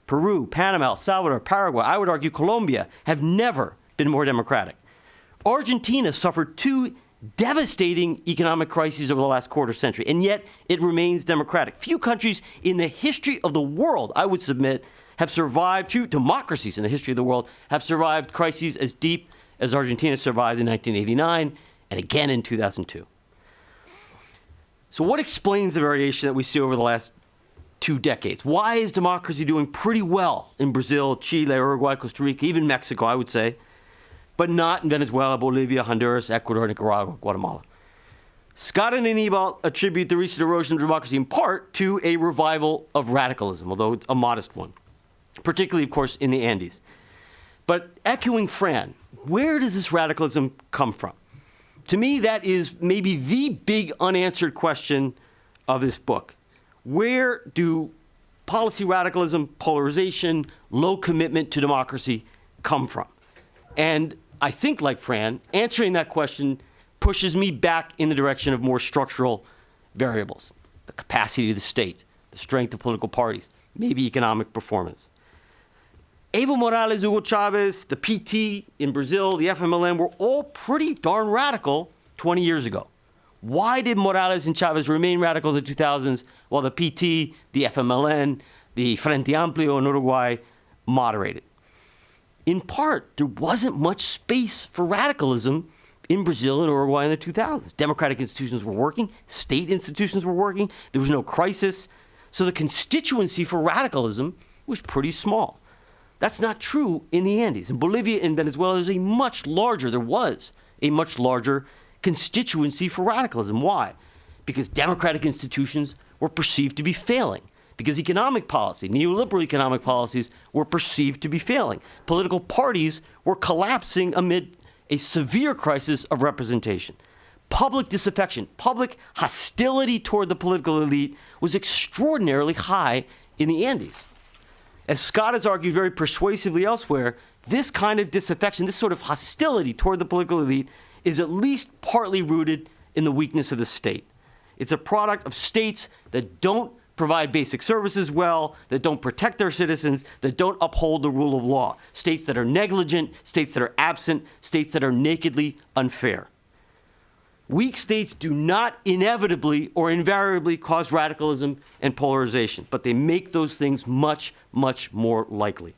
Peru, Panama, El Salvador, Paraguay, I would argue Colombia, have never been more democratic. Argentina suffered two devastating economic crises over the last quarter century, and yet it remains democratic. Few countries in the history of the world, I would submit, have survived, few democracies in the history of the world have survived crises as deep as Argentina survived in 1989 and again in 2002. So what explains the variation that we see over the last 2 decades? Why is democracy doing pretty well in Brazil, Chile, Uruguay, Costa Rica, even Mexico, I would say, but not in Venezuela, Bolivia, Honduras, Ecuador, Nicaragua, Guatemala? Scott and Anibal attribute the recent erosion of democracy in part to a revival of radicalism, although it's a modest one, particularly, of course, in the Andes. But echoing Fran, where does this radicalism come from? To me, that is maybe the big unanswered question of this book. Where do policy radicalism, polarization, low commitment to democracy come from? And I think, like Fran, answering that question pushes me back in the direction of more structural variables: the capacity of the state, the strength of political parties, maybe economic performance. Evo Morales, Hugo Chavez, the PT in Brazil, the FMLN were all pretty darn radical 20 years ago. Why did Morales and Chavez remain radical in the 2000s while the PT, the FMLN, the Frente Amplio in Uruguay moderated? In part, there wasn't much space for radicalism in Brazil and Uruguay in the 2000s. Democratic institutions were working, state institutions were working, there was no crisis, so the constituency for radicalism was pretty small. That's not true in the Andes. In Bolivia and Venezuela, there was a much larger constituency for radicalism. Why? Because democratic institutions were perceived to be failing. Because economic policy, neoliberal economic policies, were perceived to be failing. Political parties were collapsing amid a severe crisis of representation. Public disaffection, public hostility toward the political elite was extraordinarily high in the Andes. As Scott has argued very persuasively elsewhere, this kind of disaffection, this sort of hostility toward the political elite, is at least partly rooted in the weakness of the state. It's a product of states that don't provide basic services well, that don't protect their citizens, that don't uphold the rule of law. States that are negligent, states that are absent, states that are nakedly unfair. Weak states do not inevitably or invariably cause radicalism and polarization, but they make those things much, much more likely.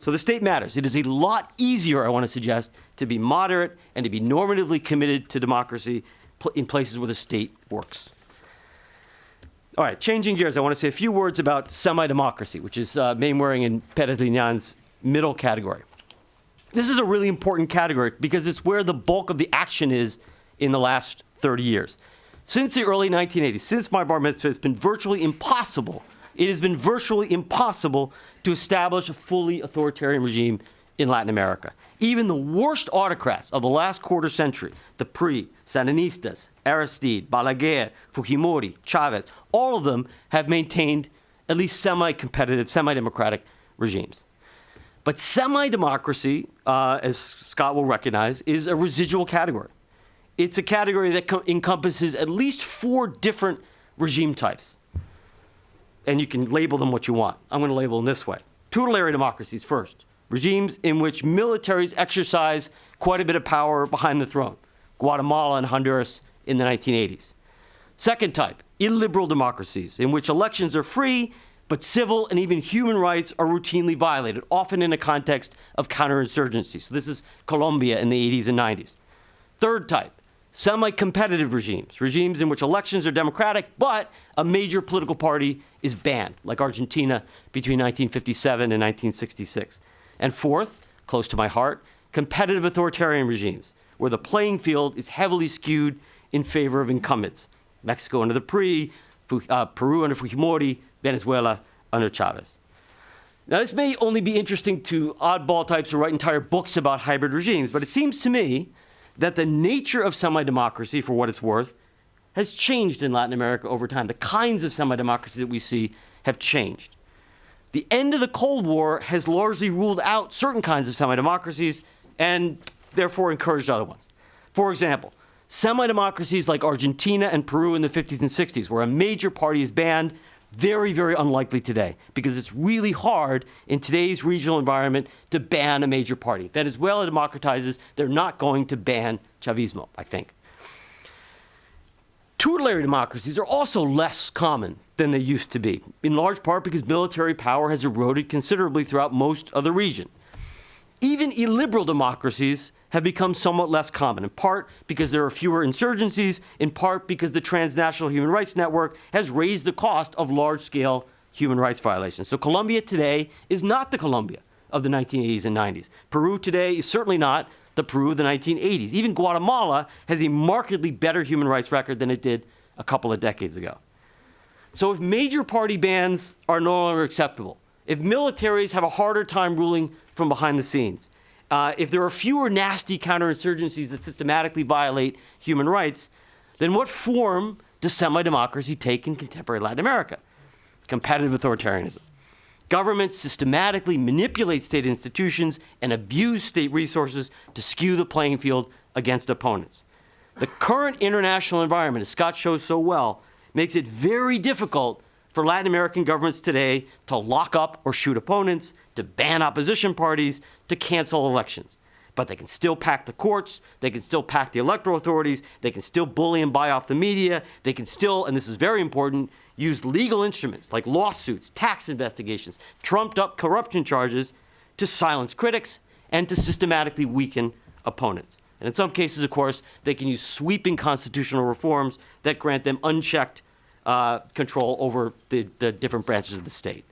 So the state matters. It is a lot easier, I want to suggest, to be moderate and to be normatively committed to democracy in places where the state works. All right, changing gears, I want to say a few words about semi-democracy, which is Mainwaring and Perez-Lignan's middle category. This is a really important category because it's where the bulk of the action is in the last 30 years. Since the early 1980s, since my bar mitzvah, it's been virtually impossible. It has been virtually impossible to establish a fully authoritarian regime in Latin America. Even the worst autocrats of the last quarter century, the PRI, Sandinistas, Aristide, Balaguer, Fujimori, Chavez, all of them have maintained at least semi-competitive, semi-democratic regimes. But semi-democracy, as Scott will recognize, is a residual category. It's a category that encompasses at least 4 different regime types. And you can label them what you want. I'm going to label them this way. Tutelary democracies first. Regimes in which militaries exercise quite a bit of power behind the throne. Guatemala and Honduras in the 1980s. Second type, illiberal democracies, in which elections are free, but civil and even human rights are routinely violated, often in a context of counterinsurgency. So this is Colombia in the 80s and 90s. Third type, semi-competitive regimes, regimes in which elections are democratic, but a major political party is banned, like Argentina between 1957 and 1966. And fourth, close to my heart, competitive authoritarian regimes, where the playing field is heavily skewed in favor of incumbents. Mexico under the PRI, Peru under Fujimori, Venezuela under Chavez. Now, this may only be interesting to oddball types who write entire books about hybrid regimes, but it seems to me that the nature of semi-democracy, for what it's worth, has changed in Latin America over time. The kinds of semi-democracy that we see have changed. The end of the Cold War has largely ruled out certain kinds of semi-democracies and therefore encouraged other ones. For example, semi-democracies like Argentina and Peru in the 50s and 60s, where a major party is banned, very, very unlikely today, because it's really hard in today's regional environment to ban a major party. If Venezuela democratizes, they're not going to ban Chavismo, I think. Tutelary democracies are also less common than they used to be, in large part because military power has eroded considerably throughout most of the region. Even illiberal democracies have become somewhat less common, in part because there are fewer insurgencies, in part because the transnational human rights network has raised the cost of large-scale human rights violations. So Colombia today is not the Colombia of the 1980s and 90s. Peru today is certainly not the Peru of the 1980s. Even Guatemala has a markedly better human rights record than it did a couple of decades ago. So if major party bans are no longer acceptable, if militaries have a harder time ruling from behind the scenes, if there are fewer nasty counterinsurgencies that systematically violate human rights, then what form does semi-democracy take in contemporary Latin America? Competitive authoritarianism. Governments systematically manipulate state institutions and abuse state resources to skew the playing field against opponents. The current international environment, as Scott shows so well, makes it very difficult for Latin American governments today to lock up or shoot opponents, to ban opposition parties, to cancel elections. But they can still pack the courts, they can still pack the electoral authorities, they can still bully and buy off the media, they can still, and this is very important, use legal instruments like lawsuits, tax investigations, trumped-up corruption charges to silence critics and to systematically weaken opponents. And in some cases, of course, they can use sweeping constitutional reforms that grant them unchecked control over the different branches of the state.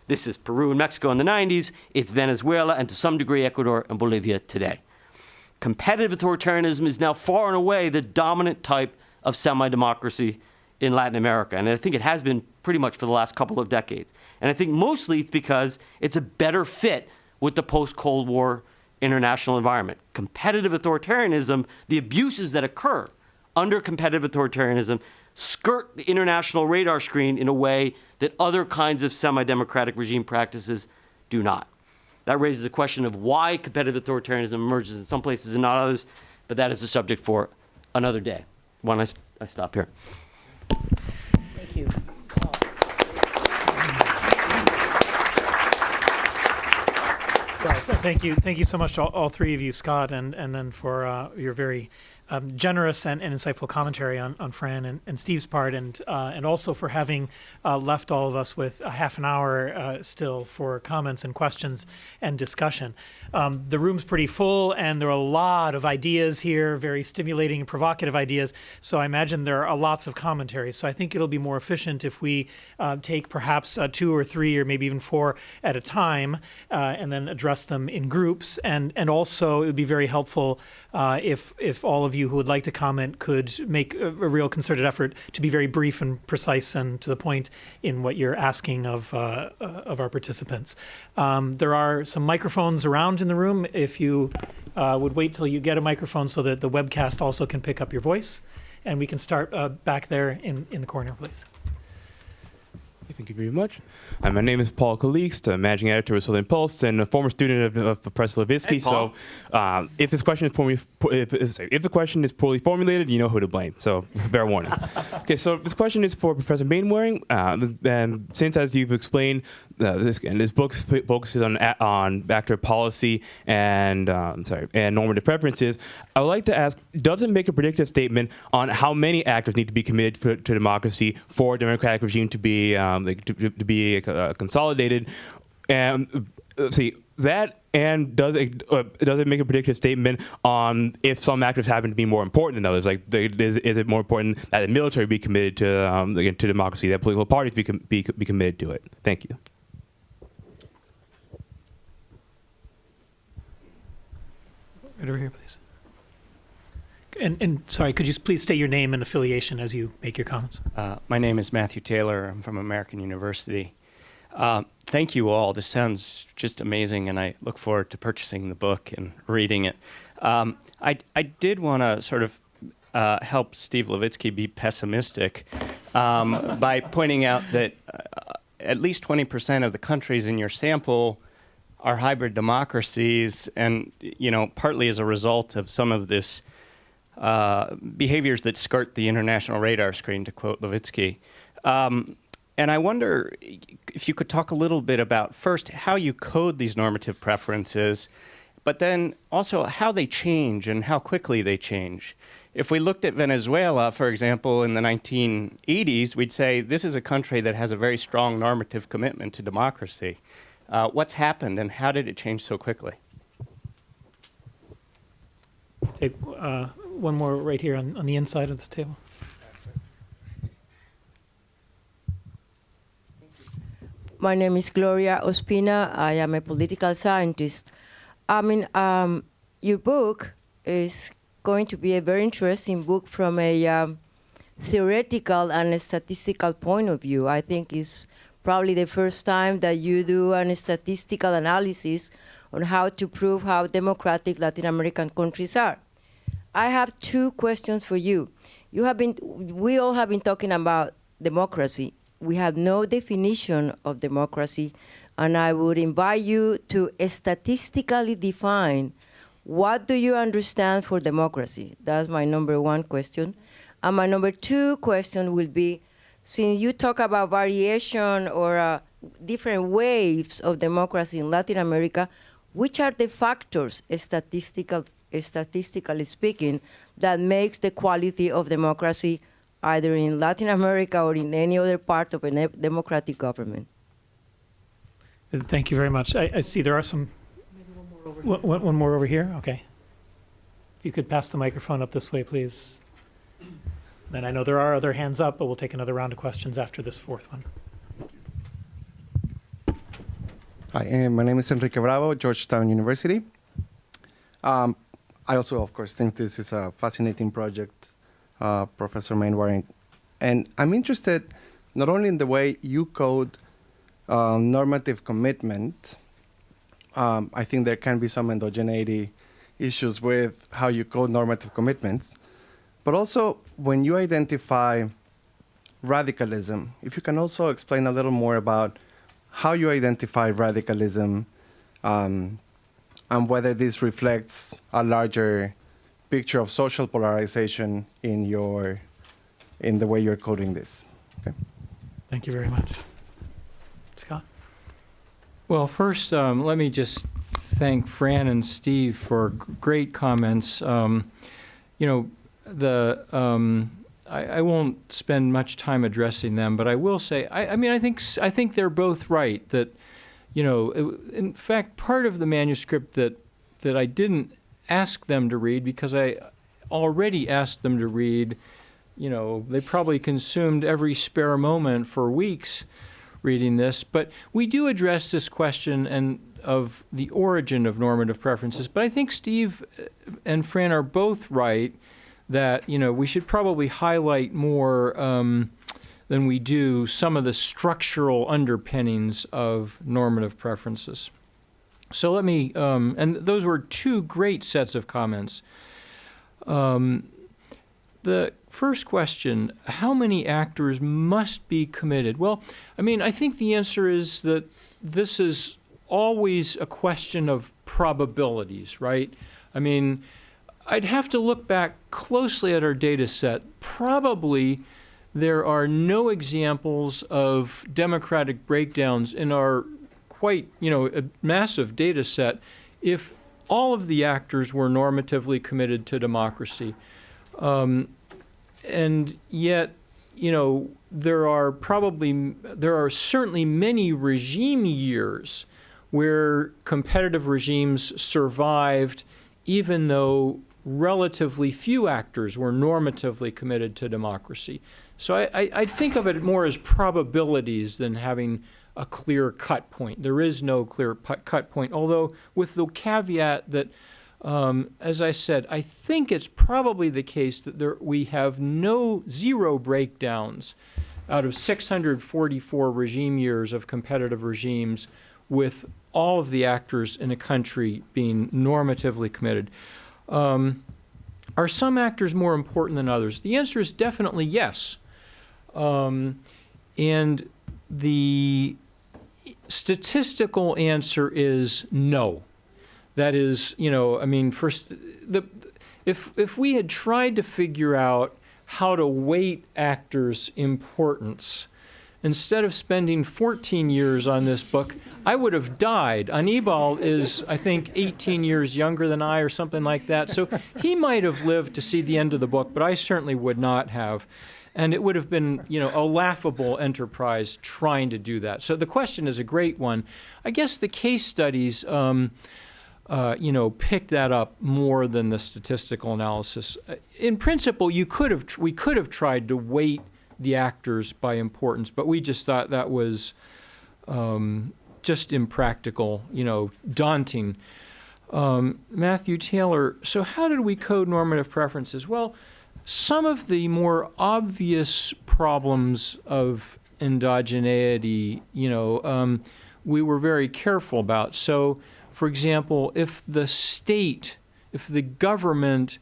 This is Peru and Mexico in the 90s. It's Venezuela and to some degree Ecuador and Bolivia today. Competitive authoritarianism is now far and away the dominant type of semi-democracy in Latin America. And I think it has been pretty much for the last couple of decades. And I think mostly it's because it's a better fit with the post-Cold War international environment. Competitive authoritarianism, the abuses that occur under competitive authoritarianism skirt the international radar screen in a way that other kinds of semi-democratic regime practices do not. That raises a question of why competitive authoritarianism emerges in some places and not others, but that is a subject for another day. Why don't I stop here? Thank you. Thank you so much to all 3 of you, Scott, and then for your very generous and insightful commentary on Fran and Steve's part, and also for having left all of us with a half an hour still for comments and questions and discussion. The room's pretty full, and there are a lot of ideas here, very stimulating and provocative ideas, so I imagine there are lots of commentaries. So I think it'll be more efficient if we take perhaps 2 or 3 or maybe even 4 at a time, and then address them in groups. And also, it would be very helpful if all of you who would like to comment could make a real concerted effort to be very brief and precise and to the point in what you're asking of our participants. There are some microphones around in the room. If you would wait till you get a microphone so that the webcast also can pick up your voice. And we can start back there in the corner, please. Thank you very much. My name is Paul Calixte, managing editor of Southern Pulse and a former student of Professor Levitsky. Hey, Paul. So, if the question is poorly formulated, you know who to blame. So, fair warning. Okay, so this question is for Professor Mainwaring, and since, as you've explained, this book focuses on actor policy and normative preferences, I would like to ask: does it make a predictive statement on how many actors need to be committed to democracy for a democratic regime to be consolidated? And and does it make a predictive statement on if some actors happen to be more important than others? Like, is it more important that the military be committed to democracy, that political parties be committed to it? Thank you. Right over here, please. And sorry, could you please state your name and affiliation as you make your comments? My name is Matthew Taylor. I'm from American University. Thank you all. This sounds just amazing, and I look forward to purchasing the book and reading it. I did want to sort of help Steve Levitsky be pessimistic by pointing out that at least 20% of the countries in your sample are hybrid democracies, and partly as a result of some of this behaviors that skirt the international radar screen, to quote Levitsky. And I wonder if you could talk a little bit about, first, how you code these normative preferences, but then also how they change and how quickly they change. If we looked at Venezuela, for example, in the 1980s, we'd say this is a country that has a very strong normative commitment to democracy. What's happened, and how did it change so quickly? Take one more right here on the inside of this table. My name is Gloria Ospina. I am a political scientist. Your book is going to be a very interesting book from a theoretical and a statistical point of view. I think it's probably the first time that you do a statistical analysis on how to prove how democratic Latin American countries are. I have 2 questions for you. We all have been talking about democracy. We have no definition of democracy, and I would invite you to statistically define what do you understand for democracy. That's my number 1 question. And my number 2 question will be, since you talk about variation or different waves of democracy in Latin America, which are the factors, statistically speaking, that makes the quality of democracy either in Latin America or in any other part of a democratic government? Thank you very much. I see there are some. Maybe one more over here. Okay. If you could pass the microphone up this way, please. Then I know there are other hands up, but we'll take another round of questions after this 4th one. Hi, my name is Enrique Bravo, Georgetown University. I also, of course, think this is a fascinating project, Professor Mainwaring. And I'm interested not only in the way you code normative commitment. I think there can be some endogeneity issues with how you code normative commitments, but also when you identify radicalism, if you can also explain a little more about how you identify radicalism and whether this reflects a larger picture of social polarization in the way you're coding this. Okay. Thank you very much. Scott? Well, first, let me just thank Fran and Steve for great comments. I won't spend much time addressing them, but I will say, I think they're both right. That, in fact, part of the manuscript that I didn't ask them to read because I already asked them to read, they probably consumed every spare moment for weeks reading this. But we do address this question of the origin of normative preferences. But I think Steve and Fran are both right that, we should probably highlight more than we do some of the structural underpinnings of normative preferences. So let me, and those were two great sets of comments. The first question, how many actors must be committed? Well, I think the answer is that this is always a question of probabilities, right? I'd have to look back closely at our data set. Probably there are no examples of democratic breakdowns in our quite, a massive data set if all of the actors were normatively committed to democracy. And yet, there are certainly many regime years where competitive regimes survived even though relatively few actors were normatively committed to democracy. So I think of it more as probabilities than having a clear cut point. There is no clear cut point, although with the caveat that, as I said, I think it's probably the case that we have zero breakdowns out of 644 regime years of competitive regimes with all of the actors in a country being normatively committed. Are some actors more important than others? The answer is definitely yes. And the statistical answer is no. That is, first, if we had tried to figure out how to weight actors' importance, instead of spending 14 years on this book, I would have died. Anibal is, I think, 18 years younger than I or something like that. So he might have lived to see the end of the book, but I certainly would not have. And it would have been, a laughable enterprise trying to do that. So the question is a great one. I guess the case studies, pick that up more than the statistical analysis. In principle, we could have tried to weight the actors by importance, but we just thought that was just impractical, daunting. Matthew Taylor, so how did we code normative preferences? Well, some of the more obvious problems of endogeneity, we were very careful about. So, for example, if the government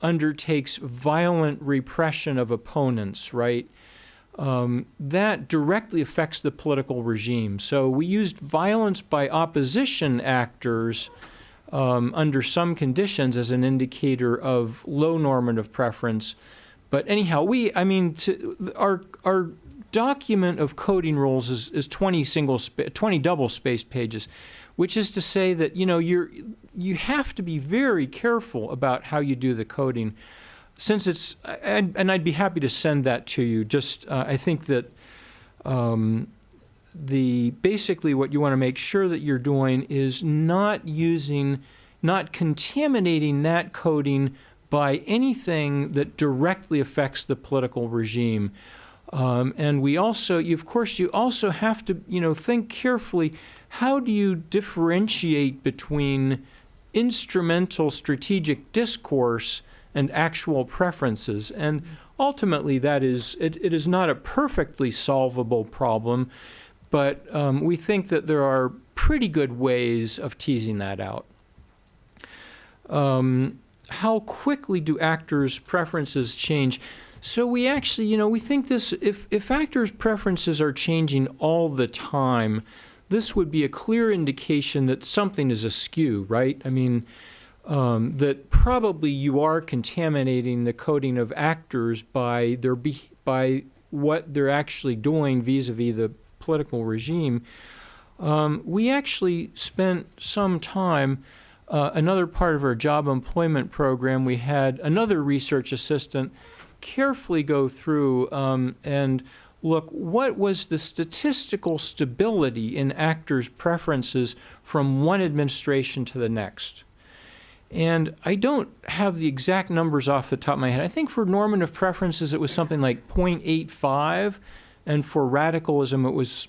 undertakes violent repression of opponents, right, that directly affects the political regime. So we used violence by opposition actors under some conditions as an indicator of low normative preference. But anyhow, our document of coding rules is 20 double-spaced pages, which is to say that you have to be very careful about how you do the coding, since it's and I'd be happy to send that to you. Just I think that basically what you want to make sure that you're doing is not contaminating that coding by anything that directly affects the political regime. And you also have to, think carefully, how do you differentiate between instrumental strategic discourse and actual preferences? And ultimately, it is not a perfectly solvable problem, but we think that there are pretty good ways of teasing that out. How quickly do actors' preferences change? So we actually, we think this, if actors' preferences are changing all the time, this would be a clear indication that something is askew, right? That probably you are contaminating the coding of actors by what they're actually doing vis-a-vis the political regime. We actually spent some time another part of our job employment program, we had another research assistant carefully go through and look, what was the statistical stability in actors' preferences from one administration to the next? And I don't have the exact numbers off the top of my head. I think for normative preferences, it was something like 0.85. And for radicalism, it was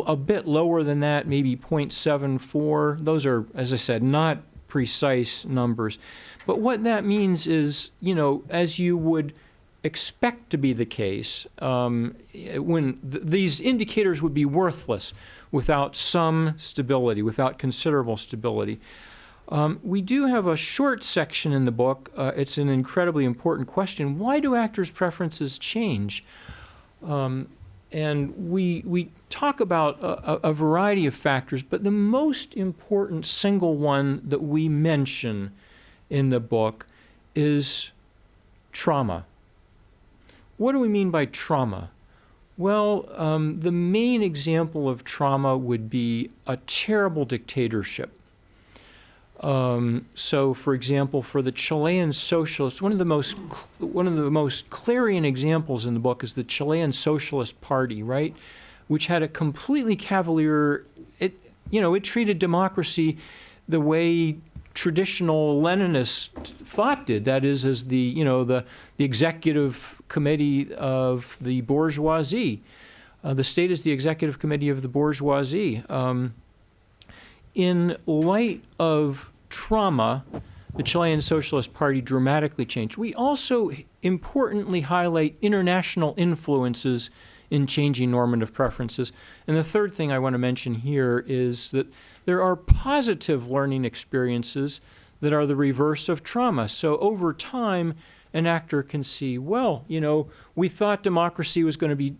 a bit lower than that, maybe 0.74. Those are, as I said, not precise numbers. But what that means is, as you would expect to be the case, when these indicators would be worthless without some stability, without considerable stability. We do have a short section in the book. It's an incredibly important question. Why do actors' preferences change? And we talk about a variety of factors, but the most important single one that we mention in the book is trauma. What do we mean by trauma? Well, the main example of trauma would be a terrible dictatorship. So, for example, for the Chilean socialists, one of the most clarion examples in the book is the Chilean Socialist Party, right, which had a completely cavalier. It treated democracy the way traditional Leninists thought did. That is, as the executive committee of the bourgeoisie. The state is the executive committee of the bourgeoisie. In light of trauma, the Chilean Socialist Party dramatically changed. We also importantly highlight international influences in changing normative preferences. And the third thing I want to mention here is that there are positive learning experiences that are the reverse of trauma. So over time, an actor can see, well, we thought democracy was going to be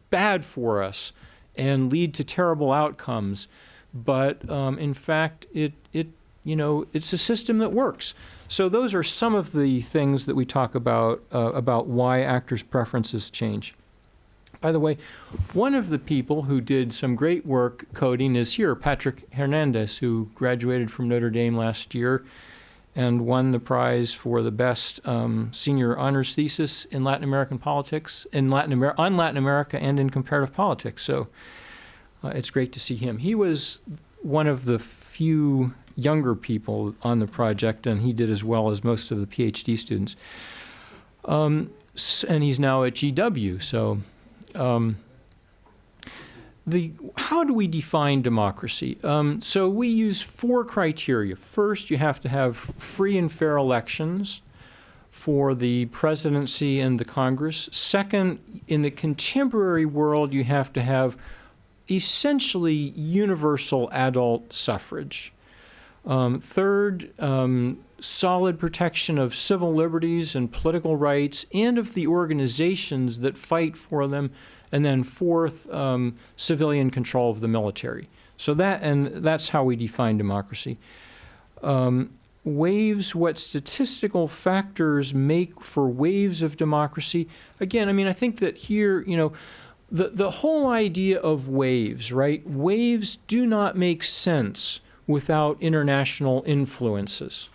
bad for us and lead to terrible outcomes. But in fact, it's a system that works. So those are some of the things that we talk about why actors' preferences change. By the way, one of the people who did some great work coding is here, Patrick Hernandez, who graduated from Notre Dame last year and won the prize for the best senior honors thesis in Latin American politics, on Latin America and in comparative politics. So. It's great to see him. He was one of the few younger people on the project, and he did as well as most of the PhD students. And he's now at GW. So how do we define democracy? So we use 4 criteria. First, you have to have free and fair elections for the presidency and the Congress. Second, in the contemporary world, you have to have essentially universal adult suffrage. Third, solid protection of civil liberties and political rights and of the organizations that fight for them. And then fourth, civilian control of the military. So that's how we define democracy. Waves, what statistical factors make for waves of democracy? Again, I think that here, the whole idea of waves, right? Waves do not make sense without international influences,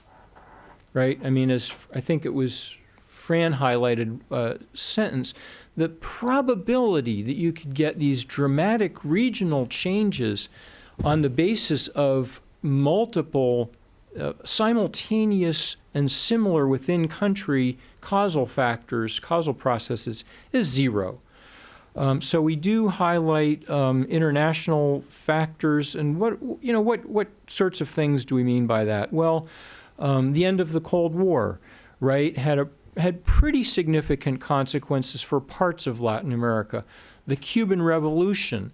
right? As I think it was Fran highlighted a sentence, the probability that you could get these dramatic regional changes on the basis of multiple simultaneous and similar within country causal factors, causal processes, is zero. So we do highlight international factors, and what sorts of things do we mean by that? Well, the end of the Cold War, right, had pretty significant consequences for parts of Latin America. The Cuban Revolution,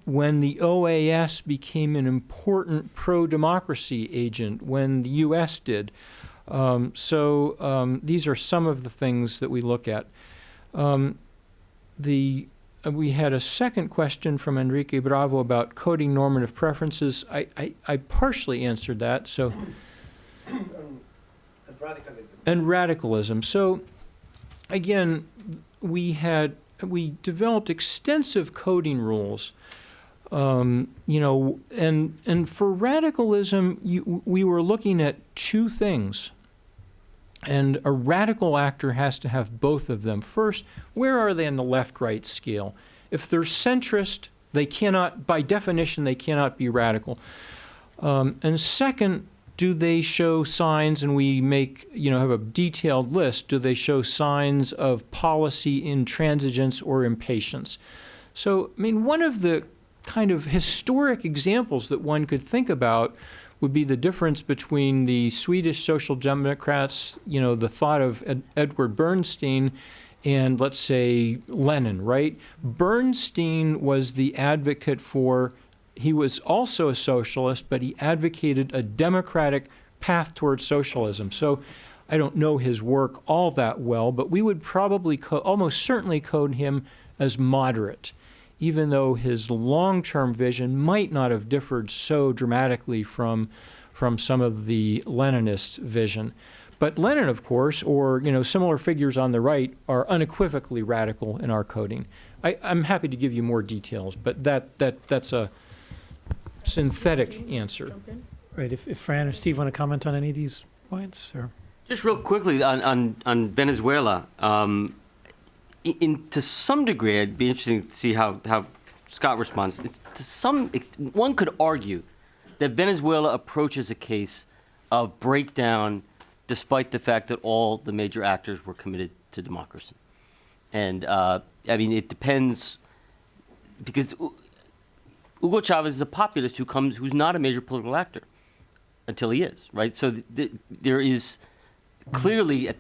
when the OAS became an important pro-democracy agent, when the U.S. did. These are some of the things that we look at. We had a second question from Enrique Bravo about coding normative preferences. I partially answered that. So, and radicalism. So, again, we developed extensive coding rules And for radicalism, we were looking at two things. And a radical actor has to have both of them. First, where are they on the left-right scale? If they're centrist, they cannot, by definition, they cannot be radical. And second, do they show signs, and we have a detailed list, do they show signs of policy intransigence or impatience? So, one of the kind of historic examples that one could think about would be the difference between the Swedish Social Democrats, the thought of Edward Bernstein, and let's say Lenin, right? Bernstein was the advocate he was also a socialist, but he advocated a democratic path towards socialism. So I don't know his work all that well, but we would probably almost certainly code him as moderate, even though his long-term vision might not have differed so dramatically from some of the Leninist vision. But Lenin, of course, or similar figures on the right, are unequivocally radical in our coding. I'm happy to give you more details, but that's a synthetic answer. Right. If Fran or Steve want to comment on any of these points, or Just real quickly on Venezuela. To some degree, it'd be interesting to see how Scott responds. One could argue that Venezuela approaches a case of breakdown despite the fact that all the major actors were committed to democracy. And, it depends, because Hugo Chavez is a populist who's not a major political actor until he is, right? So there is clearly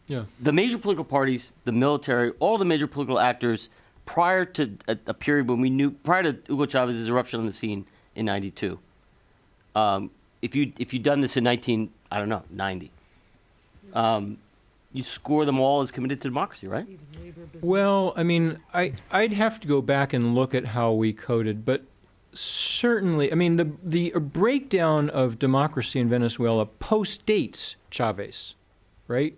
the major political parties, the military, all the major political actors prior to a period when prior to Hugo Chavez's eruption on the scene in '92. If you'd done this in 90, you score them all as committed to democracy, right? Well, I'd have to go back and look at how we coded, but certainly, the breakdown of democracy in Venezuela postdates Chavez, right?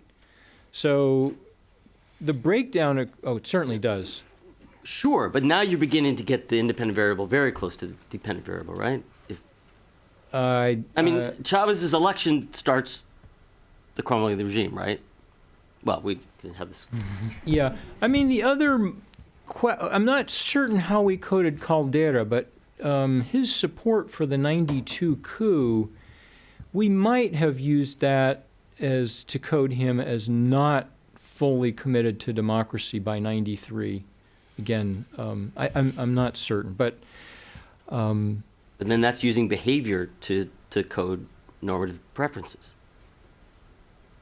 So the breakdown, it certainly does. Sure, but now you're beginning to get the independent variable very close to the dependent variable, right? Chavez's election starts the crumbling of the regime, right? Well, we didn't have this. Yeah. The other, I'm not certain how we coded Caldera, but his support for the '92 coup, we might have used that to code him as not fully committed to democracy by '93. Again, I'm not certain, but. But then that's using behavior to code normative preferences.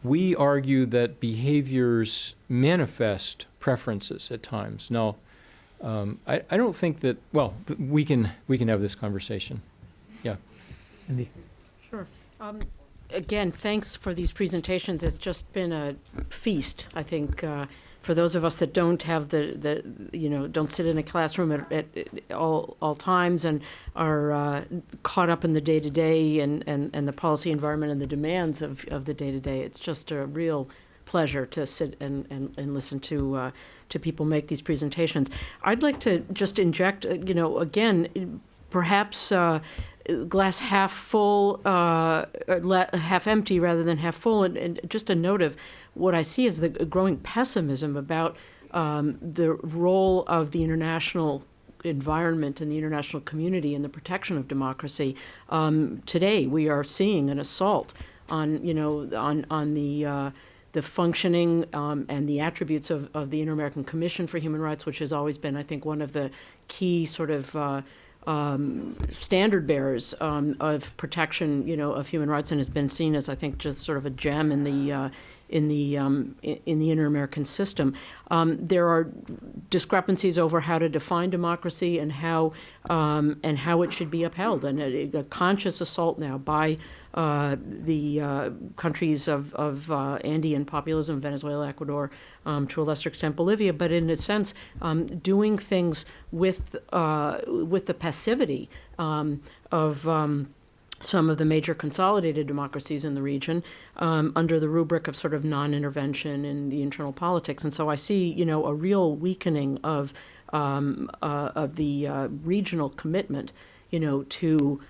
We argue that behaviors manifest preferences at times. Now, I don't think that. Well, we can have this conversation. Yeah, Cindy. Sure. Again, thanks for these presentations. It's just been a feast, I think, for those of us that don't have don't sit in a classroom at all times and are caught up in the day-to-day and the policy environment and the demands of the day-to-day. It's just a real pleasure to sit and listen to people make these presentations. I'd like to just inject, again, perhaps glass half full, half empty rather than half full, and just a note of what I see as the growing pessimism about the role of the international environment and the international community in the protection of democracy. Today, we are seeing an assault on the functioning and the attributes of the Inter-American Commission for Human Rights, which has always been, I think, one of the key sort of standard bearers of protection, of human rights, and has been seen as, I think, just sort of a gem in the Inter-American system. There are discrepancies over how to define democracy and how it should be upheld, and a conscious assault now by the countries of Andean populism, Venezuela, Ecuador, to a lesser extent Bolivia, but in a sense doing things with the passivity of some of the major consolidated democracies in the region under the rubric of sort of non-intervention in the internal politics. And so I see, a real weakening of regional commitment, to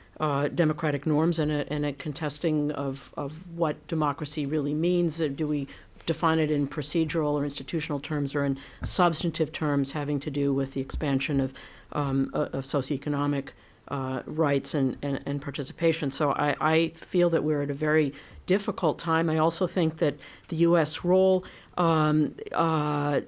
democratic norms and a contesting of what democracy really means. Do we define it in procedural or institutional terms or in substantive terms having to do with the expansion of socioeconomic rights and participation? So I feel that we're at a very difficult time. I also think that the U.S. role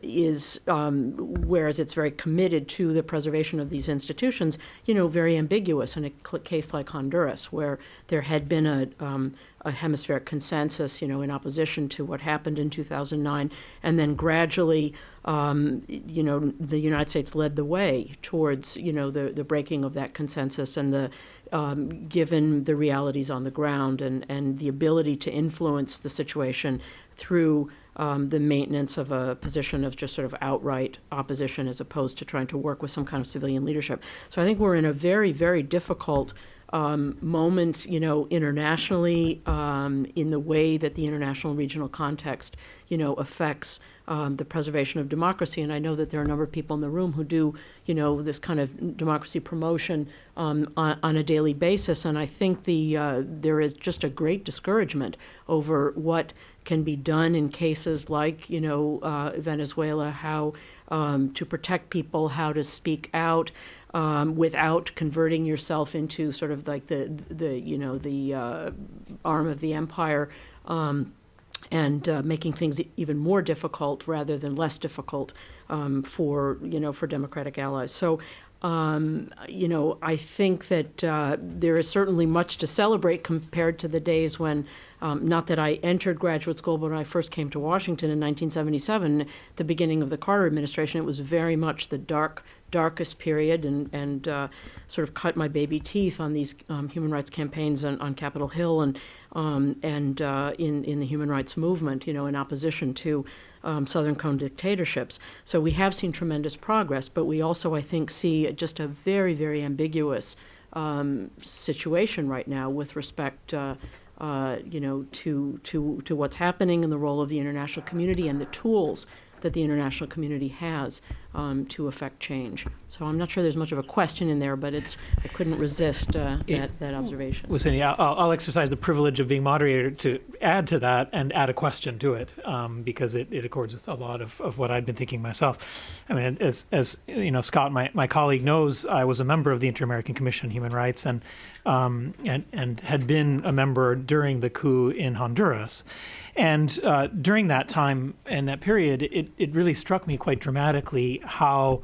is, whereas it's very committed to the preservation of these institutions, very ambiguous in a case like Honduras, where there had been a hemispheric consensus, in opposition to what happened in 2009, and then gradually, the United States led the way towards, the breaking of that consensus and the given the realities on the ground and the ability to influence the situation through the maintenance of a position of just sort of outright opposition as opposed to trying to work with some kind of civilian leadership. So I think we're in a very, very difficult moment, internationally, in the way that the international and regional context, affects the preservation of democracy. And I know that there are a number of people in the room who do, this kind of democracy promotion on a daily basis. And I think there is just a great discouragement over what can be done in cases like, Venezuela, how to protect people, how to speak out, without converting yourself into sort of like the arm of the empire, and making things even more difficult rather than less difficult for democratic allies. So, I think that there is certainly much to celebrate compared to the days when, not that I entered graduate school, but when I first came to Washington in 1977, at the beginning of the Carter administration, it was very much the darkest period, and sort of cut my baby teeth on these human rights campaigns on Capitol Hill and in the human rights movement, in opposition to Southern cone dictatorships. So we have seen tremendous progress, but we also, I think, see just a very, very ambiguous situation right now with respect, to what's happening and the role of the international community and the tools that the international community has to affect change. So I'm not sure there's much of a question in there, but I couldn't resist that observation. Well, Cindy, I'll exerccise the privilege of being moderator to add to that and add a question to it, because it accords with a lot of what I've been thinking myself. I mean, as Scott, my colleague, knows, I was a member of the Inter-American Commission on Human Rights and had been a member during the coup in Honduras. And during that time and that period, it really struck me quite dramatically how,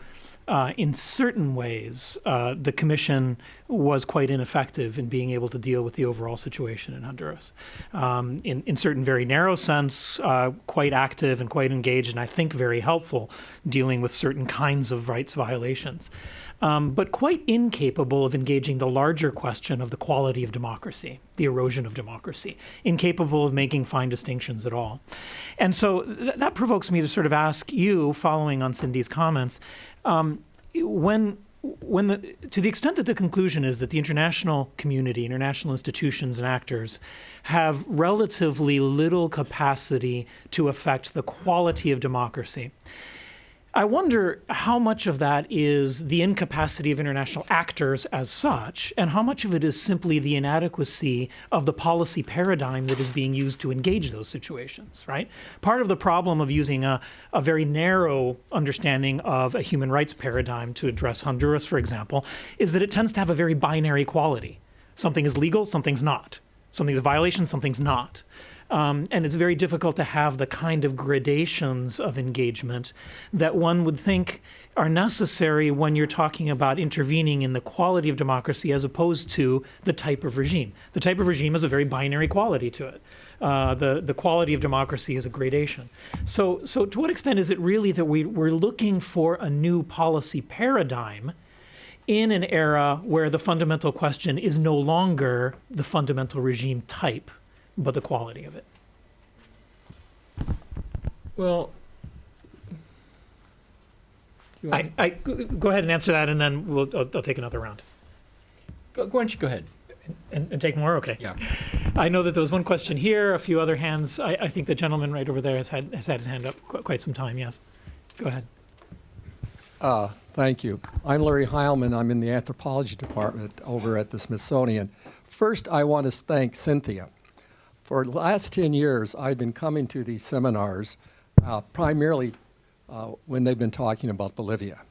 in certain ways, the Commission was quite ineffective in being able to deal with the overall situation in Honduras. In certain very narrow sense, quite active and quite engaged, and I think very helpful dealing with certain kinds of rights violations. But quite incapable of engaging the larger question of the quality of democracy, the erosion of democracy, incapable of making fine distinctions at all. And so that provokes me to sort of ask you, following on Cindy's comments, to the extent that the conclusion is that the international community, international institutions and actors have relatively little capacity to affect the quality of democracy, I wonder how much of that is the incapacity of international actors as such, and how much of it is simply the inadequacy of the policy paradigm that is being used to engage those situations, right? Part of the problem of using a very narrow understanding of a human rights paradigm to address Honduras, for example, is that it tends to have a very binary quality. Something is legal, something's not. Something's a violation, something's not. And it's very difficult to have the kind of gradations of engagement that one would think are necessary when you're talking about intervening in the quality of democracy as opposed to the type of regime. The type of regime has a very binary quality to it. The quality of democracy is a gradation. So to what extent is it really that we're looking for a new policy paradigm in an era where the fundamental question is no longer the fundamental regime type, but the quality of it? Well, I go ahead and answer that, and then I'll take another round. why don't you go ahead? And take more? Okay. Yeah. I know that there was one question here, a few other hands. I think the gentleman right over there has had his hand up quite some time. Yes. Go ahead. Thank you. I'm Larry Heilman. I'm in the anthropology department over at the Smithsonian. First, I want to thank Cynthia. For the last 10 years, I've been coming to these seminars primarily when they've been talking about Bolivia.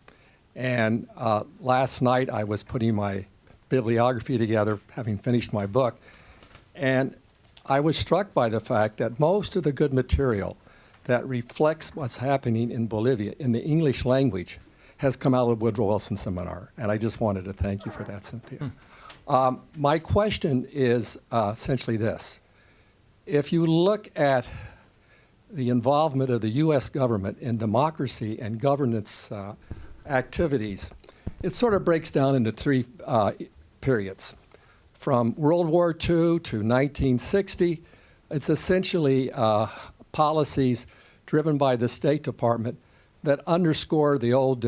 And last night, I was putting my bibliography together, having finished my book, and I was struck by the fact that most of the good material that reflects what's happening in Bolivia in the English language has come out of the Woodrow Wilson Seminar, and I just wanted to thank you for that, Cynthia. My question is essentially this. If you look at the involvement of the U.S. government in democracy and governance activities, it sort of breaks down into three periods. From World War II to 1960, it's essentially policies driven by the State Department that underscore the old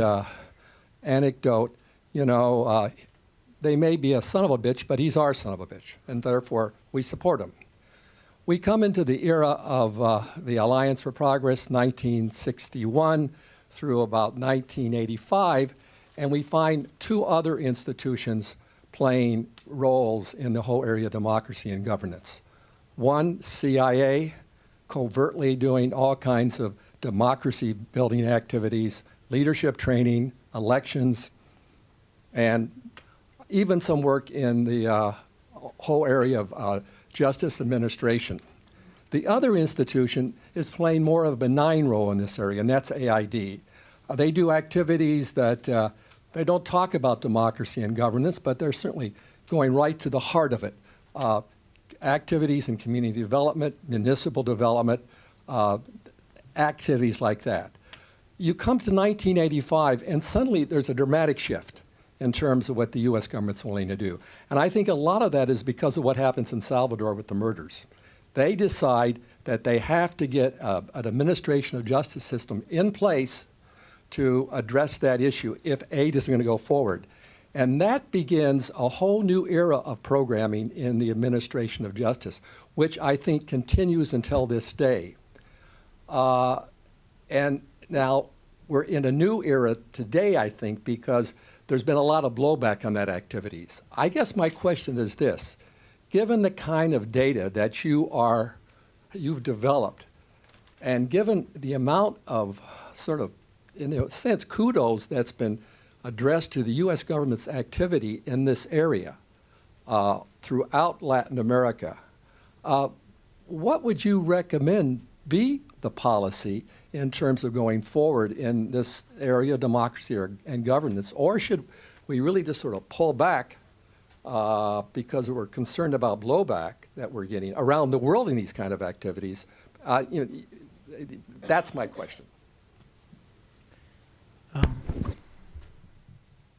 anecdote, they may be a son of a bitch, but he's our son of a bitch, and therefore we support him. We come into the era of the Alliance for Progress, 1961 through about 1985, and we find two other institutions playing roles in the whole area of democracy and governance. One, CIA, covertly doing all kinds of democracy building activities, leadership training, elections, and even some work in the whole area of justice administration. The other institution is playing more of a benign role in this area, and that's AID. They do activities that they don't talk about democracy and governance, but they're certainly going right to the heart of it. Activities in community development, municipal development, activities like that. You come to 1985, and suddenly there's a dramatic shift in terms of what the U.S. government's willing to do. And I think a lot of that is because of what happens in Salvador with the murders. They decide that they have to get an administration of justice system in place to address that issue if aid isn't going to go forward. And that begins a whole new era of programming in the administration of justice, which I think continues until this day. And now we're in a new era today, I think, because there's been a lot of blowback on that activities. I guess my question is this. Given the kind of data that you've developed, and given the amount of sort of, in a sense, kudos that's been addressed to the U.S. government's activity in this area throughout Latin America, what would you recommend be the policy in terms of going forward in this area of democracy and governance? Or should we really just sort of pull back because we're concerned about blowback that we're getting around the world in these kind of activities? That's my question.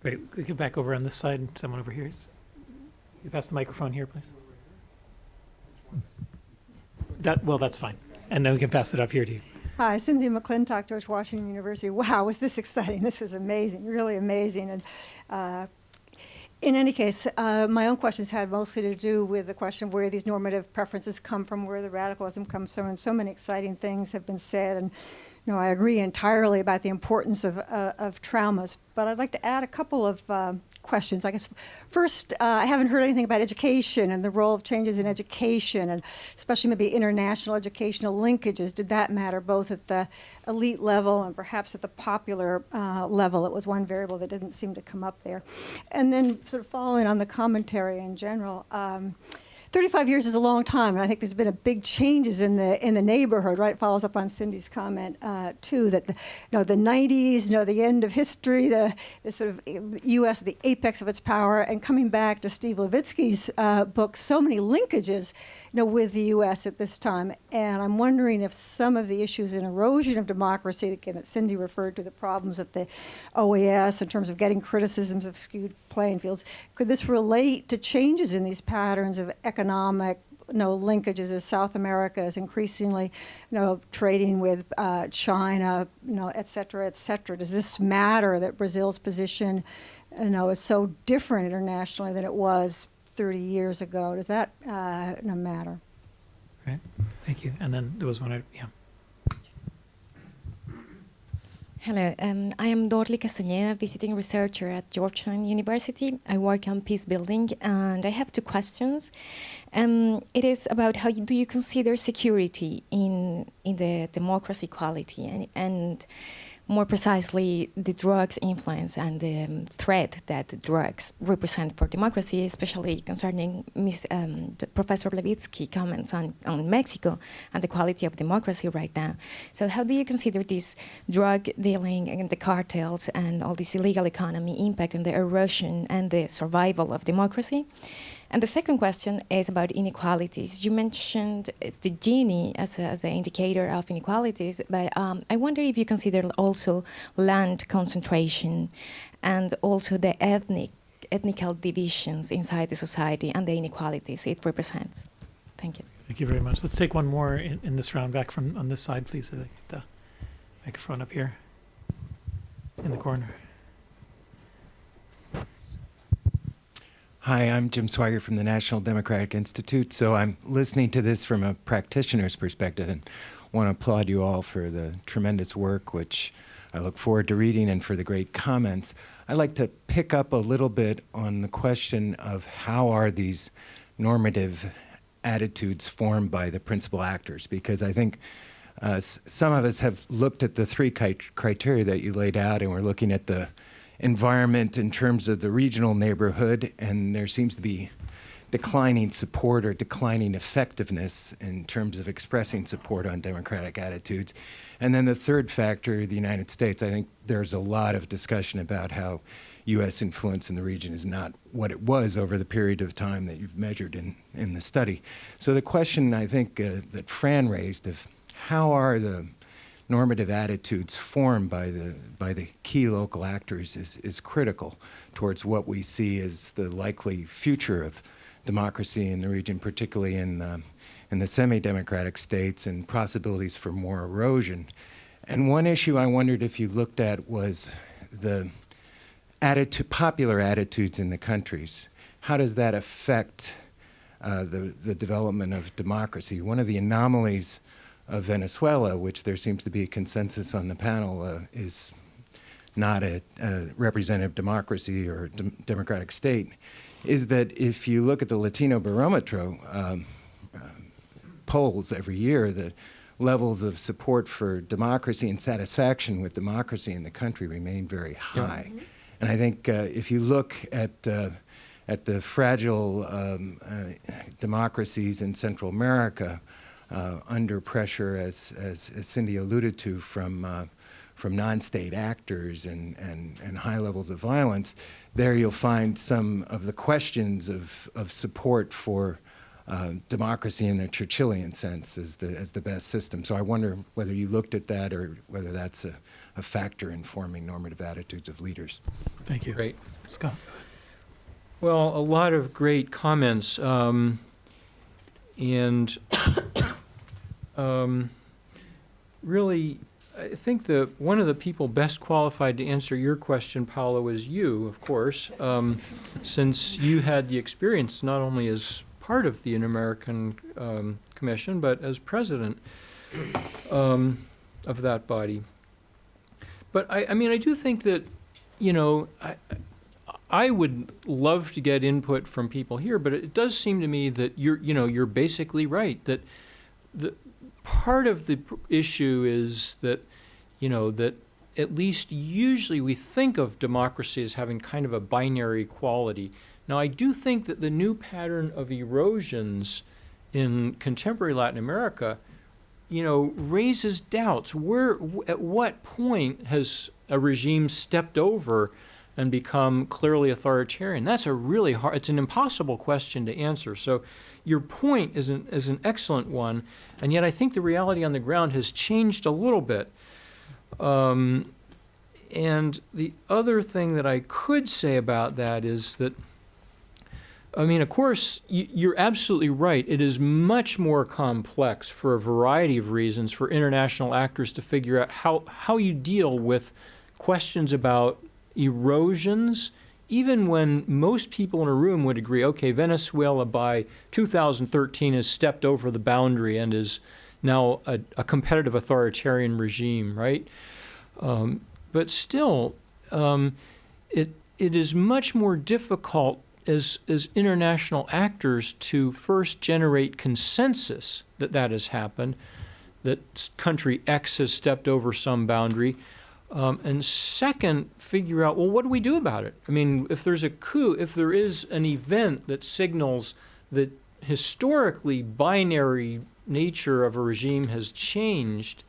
Great. We get back over on this side. Someone over here. You pass the microphone here, please. That's fine. And then we can pass it up here to you. Hi, Cynthia McClintock, George Washington University. Wow, was this exciting? This was amazing, really amazing. And in any case, my own questions had mostly to do with the question of where these normative preferences come from, where the radicalism comes from, and so many exciting things have been said. And I agree entirely about the importance of traumas. But I'd like to add a couple of questions. I guess first, I haven't heard anything about education and the role of changes in education, and especially maybe international educational linkages. Did that matter both at the elite level and perhaps at the popular level? It was one variable that didn't seem to come up there. And then sort of following on the commentary in general, 35 years is a long time, and I think there's been a big changes in the neighborhood. Right, follows up on Cindy's comment too, that the 90s, the end of history, the sort of U.S. the apex of its power, and coming back to Steve Levitsky's book, so many linkages, with the U.S. at this time. And I'm wondering if some of the issues in erosion of democracy, again, that Cindy referred to, the problems at the OAS in terms of getting criticisms of skewed playing fields, could this relate to changes in these patterns of economic linkages as South America is increasingly trading with China, et cetera, et cetera? Does this matter that Brazil's position is so different internationally than it was 30 years ago? Does that matter? Right. Thank you. And then there was one. Yeah. Hello, I am Dorli Castañeda, visiting researcher at Georgetown University. I work on peace building, and I have two questions. It is about how do you consider security in the democracy quality, and more precisely, the drugs' influence and the threat that the drugs represent for democracy, especially concerning Professor Levitsky comments on Mexico and the quality of democracy right now. So how do you consider this drug dealing and the cartels and all this illegal economy impact on the erosion and the survival of democracy? And the second question is about inequalities. You mentioned the Gini as an indicator of inequalities, but I wonder if you consider also land concentration and also the ethnical divisions inside the society and the inequalities it represents. Thank you. Thank you very much. Let's take one more in this round. Back from on this side, please. The microphone up here in the corner. Hi, I'm Jim Swigert from the National Democratic Institute. So I'm listening to this from a practitioner's perspective and want to applaud you all for the tremendous work, which I look forward to reading, and for the great comments. I'd like to pick up a little bit on the question of how are these normative attitudes formed by the principal actors, because I think some of us have looked at the three criteria that you laid out, and we're looking at the environment in terms of the regional neighborhood, and there seems to be declining support or declining effectiveness in terms of expressing support on democratic attitudes. And then the third factor, the United States, I think there's a lot of discussion about how U.S. influence in the region is not what it was over the period of time that you've measured in the study. So the question I think that Fran raised of how are the normative attitudes formed by the key local actors is critical towards what we see as the likely future of democracy in the region, particularly in the semi-democratic states, and possibilities for more erosion. And one issue I wondered if you looked at was the popular attitudes in the countries. How does that affect the development of democracy? One of the anomalies of Venezuela, which there seems to be a consensus on the panel, is not a representative democracy or democratic state, is that if you look at the Latino Barometro polls every year, the levels of support for democracy and satisfaction with democracy in the country remain very high. Yeah. And I think if you look at the fragile democracies in Central America, under pressure, as Cindy alluded to, from non-state actors and high levels of violence, there you'll find some of the questions of support for democracy in the Churchillian sense as the best system. So I wonder whether you looked at that or whether that's a factor in forming normative attitudes of leaders. Thank you. Great. Scott. Well, a lot of great comments. Really, I think one of the people best qualified to answer your question, Paolo, is you, of course, since you had the experience not only as part of the Inter-American Commission, but as president of that body. But I mean, I do think that, I would love to get input from people here, but it does seem to me that you're basically right, that the part of the issue is that, that at least usually we think of democracy as having kind of a binary quality. Now, I do think that the new pattern of erosions in contemporary Latin America, raises doubts. At what point has a regime stepped over and become clearly authoritarian? That's a really hard, it's an impossible question to answer. So your point is an excellent one, and yet I think the reality on the ground has changed a little bit. And the other thing that I could say about that is that, I mean, of course, you're absolutely right. It is much more complex for a variety of reasons for international actors to figure out how you deal with questions about erosions, even when most people in a room would agree, okay, Venezuela by 2013 has stepped over the boundary and is now a competitive authoritarian regime, right? but still, it is much more difficult as international actors to first generate consensus that has happened, that country X has stepped over some boundary, and second, figure out, well, what do we do about it? I mean, if there's a coup, if there is an event that signals that historically binary nature of a regime has changed,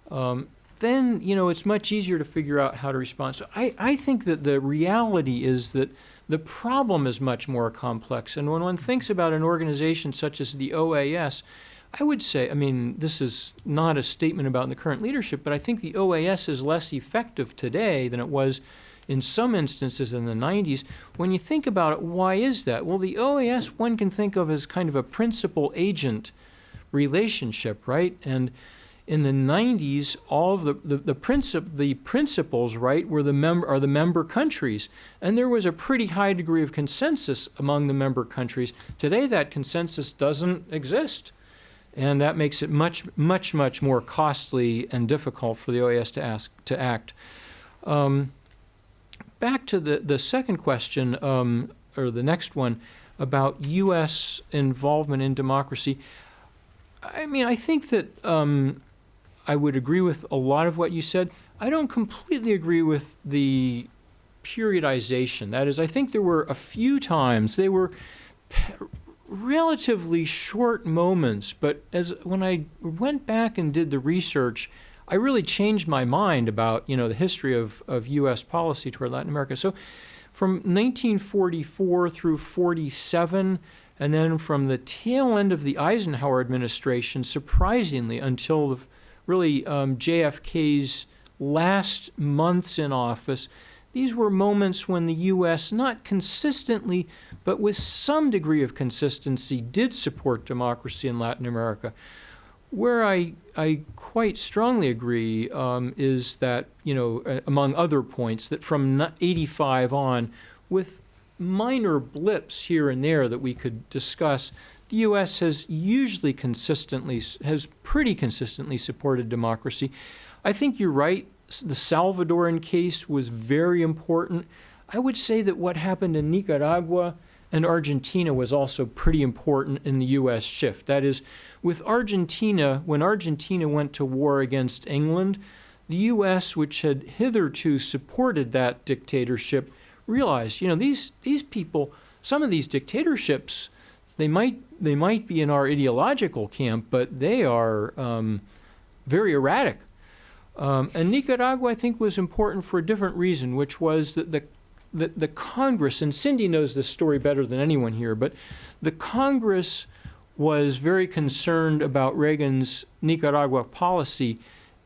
then, it's much easier to figure out how to respond. So I think that the reality is that the problem is much more complex. And when one thinks about an organization such as the OAS, I would say, this is not a statement about the current leadership, but I think the OAS is less effective today than it was in some instances in the 90s. When you think about it, why is that? Well, the OAS one can think of as kind of a principal-agent relationship, right? And in the 90s, all of the principals, right, are the member countries, and there was a pretty high degree of consensus among the member countries. Today, that consensus doesn't exist, and that makes it much more costly and difficult for the OAS to act. Back to the second question, or the next one, about U.S. involvement in democracy. I think that I would agree with a lot of what you said. I don't completely agree with the periodization. That is, I think there were a few times, they were relatively short moments, but when I went back and did the research, I really changed my mind about, the history of U.S. policy toward Latin America. So from 1944 through 47, and then from the tail end of the Eisenhower administration, surprisingly, until really JFK's last months in office, these were moments when the U.S. not consistently, but with some degree of consistency, did support democracy in Latin America. Where I quite strongly agree is that, among other points, that from 85 on, with minor blips here and there that we could discuss, the U.S. has pretty consistently supported democracy. I think you're right. The Salvadoran case was very important. I would say that what happened in Nicaragua and Argentina was also pretty important in the U.S. shift. That is, with Argentina, when Argentina went to war against England, the U.S., which had hitherto supported that dictatorship, realized, these people, some of these dictatorships, they might be in our ideological camp, but they are very erratic. And Nicaragua, I think, was important for a different reason, which was that the Congress, and Cindy knows this story better than anyone here, but the Congress was very concerned about Reagan's Nicaragua policy,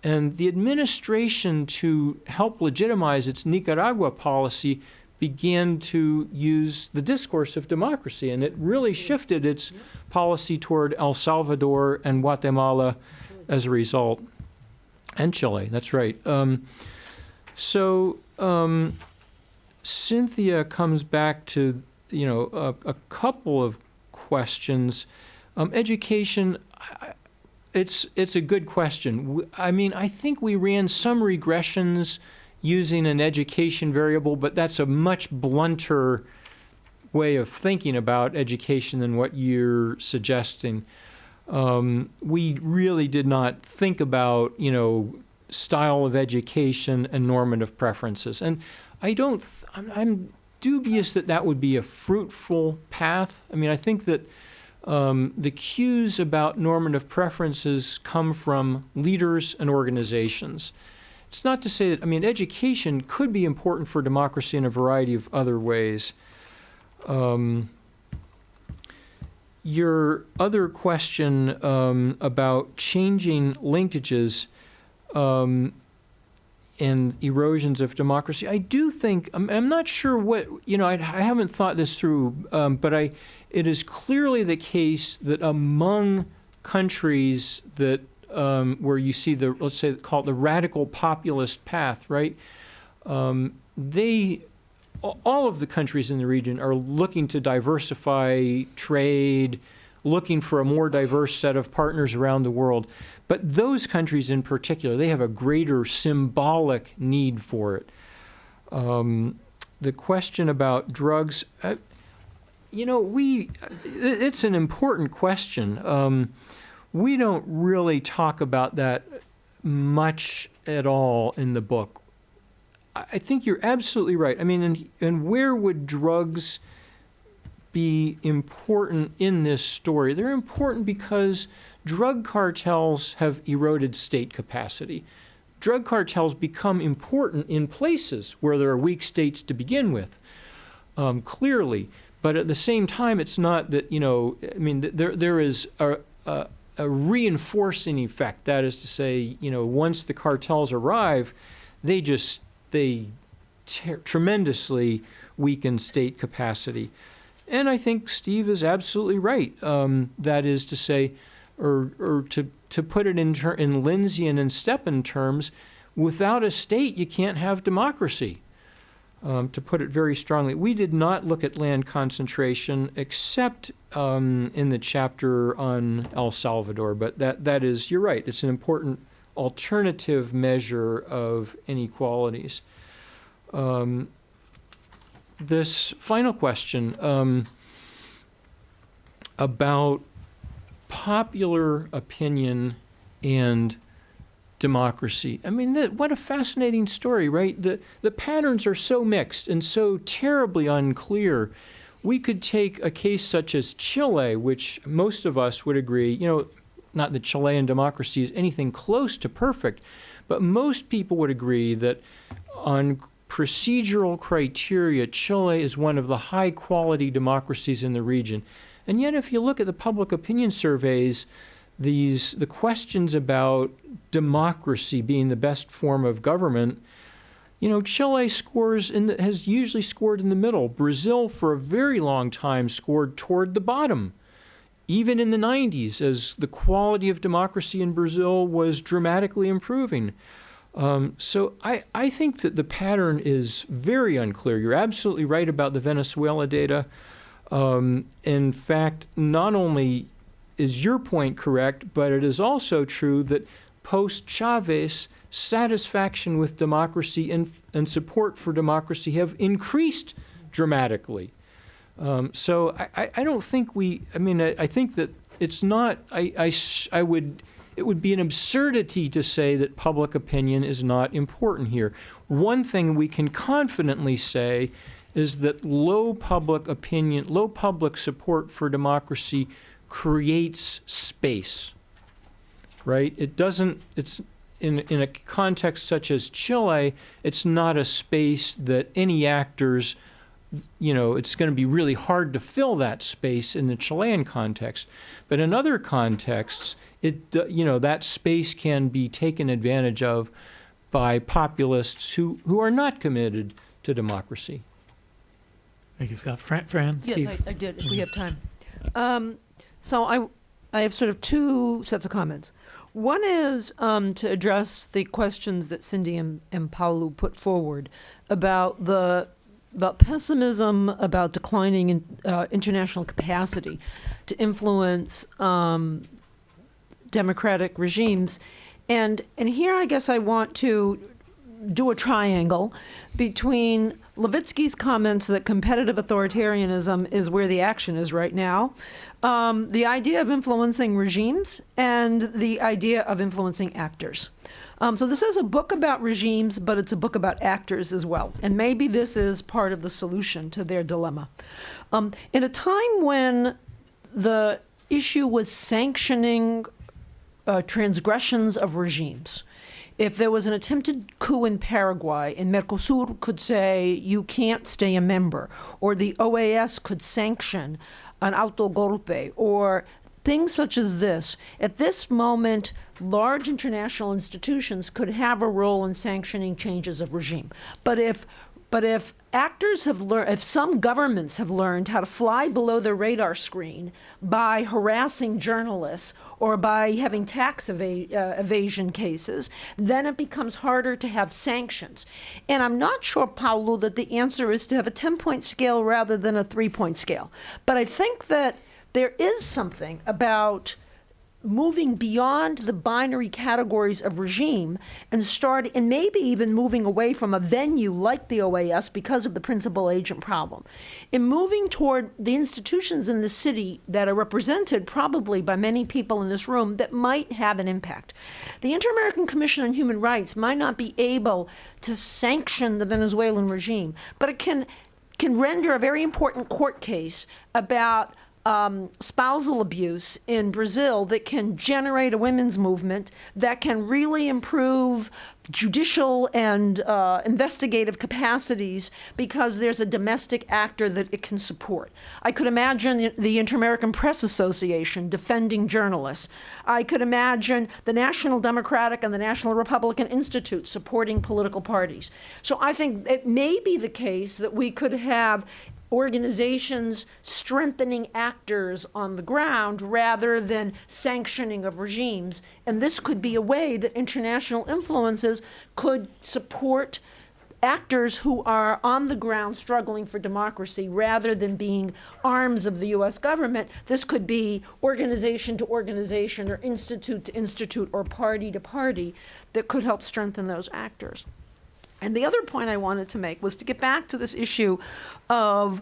and the administration, to help legitimize its Nicaragua policy, began to use the discourse of democracy, and it really shifted its policy toward El Salvador and Guatemala as a result, and Chile, that's right. Cynthia comes back to, a couple of questions. Education, it's a good question. I think we ran some regressions using an education variable, but that's a much blunter way of thinking about education than what you're suggesting. We really did not think about, style of education and normative preferences. And I'm dubious that would be a fruitful path. I think that the cues about normative preferences come from leaders and organizations. It's not to say that, education could be important for democracy in a variety of other ways. Your other question about changing linkages and erosions of democracy, I do think, I'm not sure what, I haven't thought this through, but it is clearly the case that among countries that where you see let's say, call it the radical populist path, right? All of the countries in the region are looking to diversify trade, looking for a more diverse set of partners around the world. But those countries in particular, they have a greater symbolic need for it. The question about drugs, it's an important question. We don't really talk about that much at all in the book. I think you're absolutely right. I mean, and where would drugs be important in this story? They're important because drug cartels have eroded state capacity. Drug cartels become important in places where there are weak states to begin with, clearly. But at the same time, it's not that, there is a reinforcing effect. That is to say, once the cartels arrive, they tremendously weaken state capacity. And I think Steve is absolutely right. That is to say, or to put it in Lindsay and Stepan terms, without a state, you can't have democracy. To put it very strongly, we did not look at land concentration except in the chapter on El Salvador. But that is, you're right, it's an important alternative measure of inequalities. This final question about popular opinion and democracy. I mean, what a fascinating story, right? The patterns are so mixed and so terribly unclear. We could take a case such as Chile, which most of us would agree, not that Chilean democracy is anything close to perfect, but most people would agree that on procedural criteria, Chile is one of the high-quality democracies in the region. And yet, if you look at the public opinion surveys, the questions about democracy being the best form of government, Chile has usually scored in the middle. Brazil, for a very long time, scored toward the bottom, even in the 90s, as the quality of democracy in Brazil was dramatically improving. So I think that the pattern is very unclear. You're absolutely right about the Venezuela data. In fact, not only is your point correct, but it is also true that post-Chavez, satisfaction with democracy and support for democracy have increased dramatically. So I don't think I think that it's not, it would be an absurdity to say that public opinion is not important here. One thing we can confidently say is that low public opinion, low public support for democracy creates space, right? It's in a context such as Chile, it's not a space that any actors, it's going to be really hard to fill that space in the Chilean context. But in other contexts, that space can be taken advantage of by populists who are not committed to democracy. Thank you, Scott. Fran? Yes, Steve? I did, if we have time. So I have sort of two sets of comments. One is to address the questions that Cindy and Paulo put forward about pessimism, about declining international capacity to influence democratic regimes. And here I guess I want to do a triangle between Levitsky's comments that competitive authoritarianism is where the action is right now, the idea of influencing regimes, and the idea of influencing actors. So this is a book about regimes, but it's a book about actors as well. And maybe this is part of the solution to their dilemma. In a time when the issue was sanctioning transgressions of regimes, if there was an attempted coup in Paraguay, and Mercosur could say, you can't stay a member, or the OAS could sanction an autogolpe, or things such as this, at this moment, large international institutions could have a role in sanctioning changes of regime. But if actors have learned, if some governments have learned how to fly below the radar screen by harassing journalists or by having tax evasion cases, then it becomes harder to have sanctions. And I'm not sure, Paulo, that the answer is to have a 10-point scale rather than a 3-point scale. But I think that there is something about moving beyond the binary categories of regime and maybe even moving away from a venue like the OAS because of the principal agent problem. In moving toward the institutions in the city that are represented probably by many people in this room that might have an impact. The Inter-American Commission on Human Rights might not be able to sanction the Venezuelan regime, but it can render a very important court case about spousal abuse in Brazil that can generate a women's movement that can really improve judicial and investigative capacities because there's a domestic actor that it can support. I could imagine the Inter-American Press Association defending journalists. I could imagine the National Democratic and the National Republican Institute supporting political parties. So I think it may be the case that we could have organizations strengthening actors on the ground rather than sanctioning of regimes. And this could be a way that international influences could support actors who are on the ground struggling for democracy rather than being arms of the US government. This could be organization to organization or institute to institute or party to party that could help strengthen those actors. And the other point I wanted to make was to get back to this issue of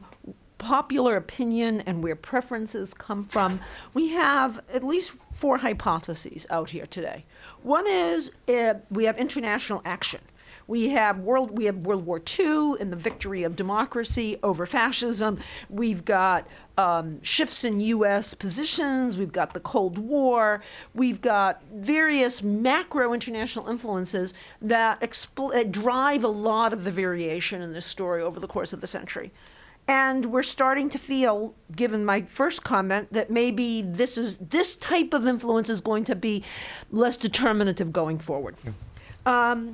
popular opinion and where preferences come from. We have at least 4 hypotheses out here today. One is we have international action. We have World War II and the victory of democracy over fascism. We've got shifts in U.S. positions. We've got the Cold War. We've got various macro international influences that drive a lot of the variation in this story over the course of the century. And we're starting to feel, given my first comment, that maybe this type of influence is going to be less determinative going forward. I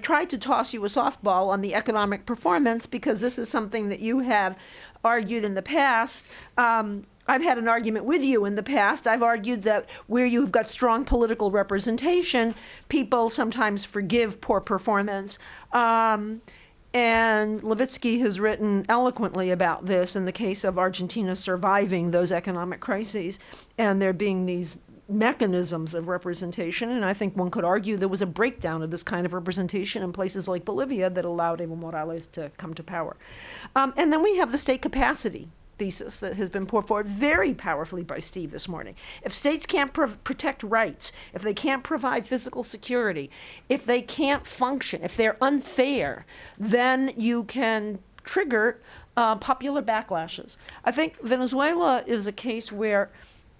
tried to toss you a softball on the economic performance because this is something that you have argued in the past. I've had an argument with you in the past. I've argued that where you've got strong political representation, people sometimes forgive poor performance. And Levitsky has written eloquently about this in the case of Argentina surviving those economic crises and there being these mechanisms of representation, and I think one could argue there was a breakdown of this kind of representation in places like Bolivia that allowed Evo Morales to come to power. And then we have the state capacity thesis that has been put forward very powerfully by Steve this morning. If states can't protect rights, if they can't provide physical security, if they can't function, if they're unfair, then you can trigger popular backlashes. I think Venezuela is a case where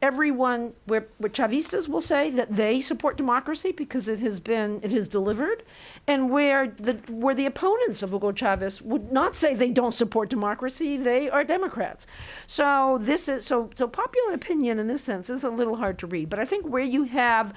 where Chavistas will say that they support democracy because it has delivered, and where the opponents of Hugo Chavez would not say they don't support democracy, they are Democrats. So so popular opinion in this sense is a little hard to read. But I think where you have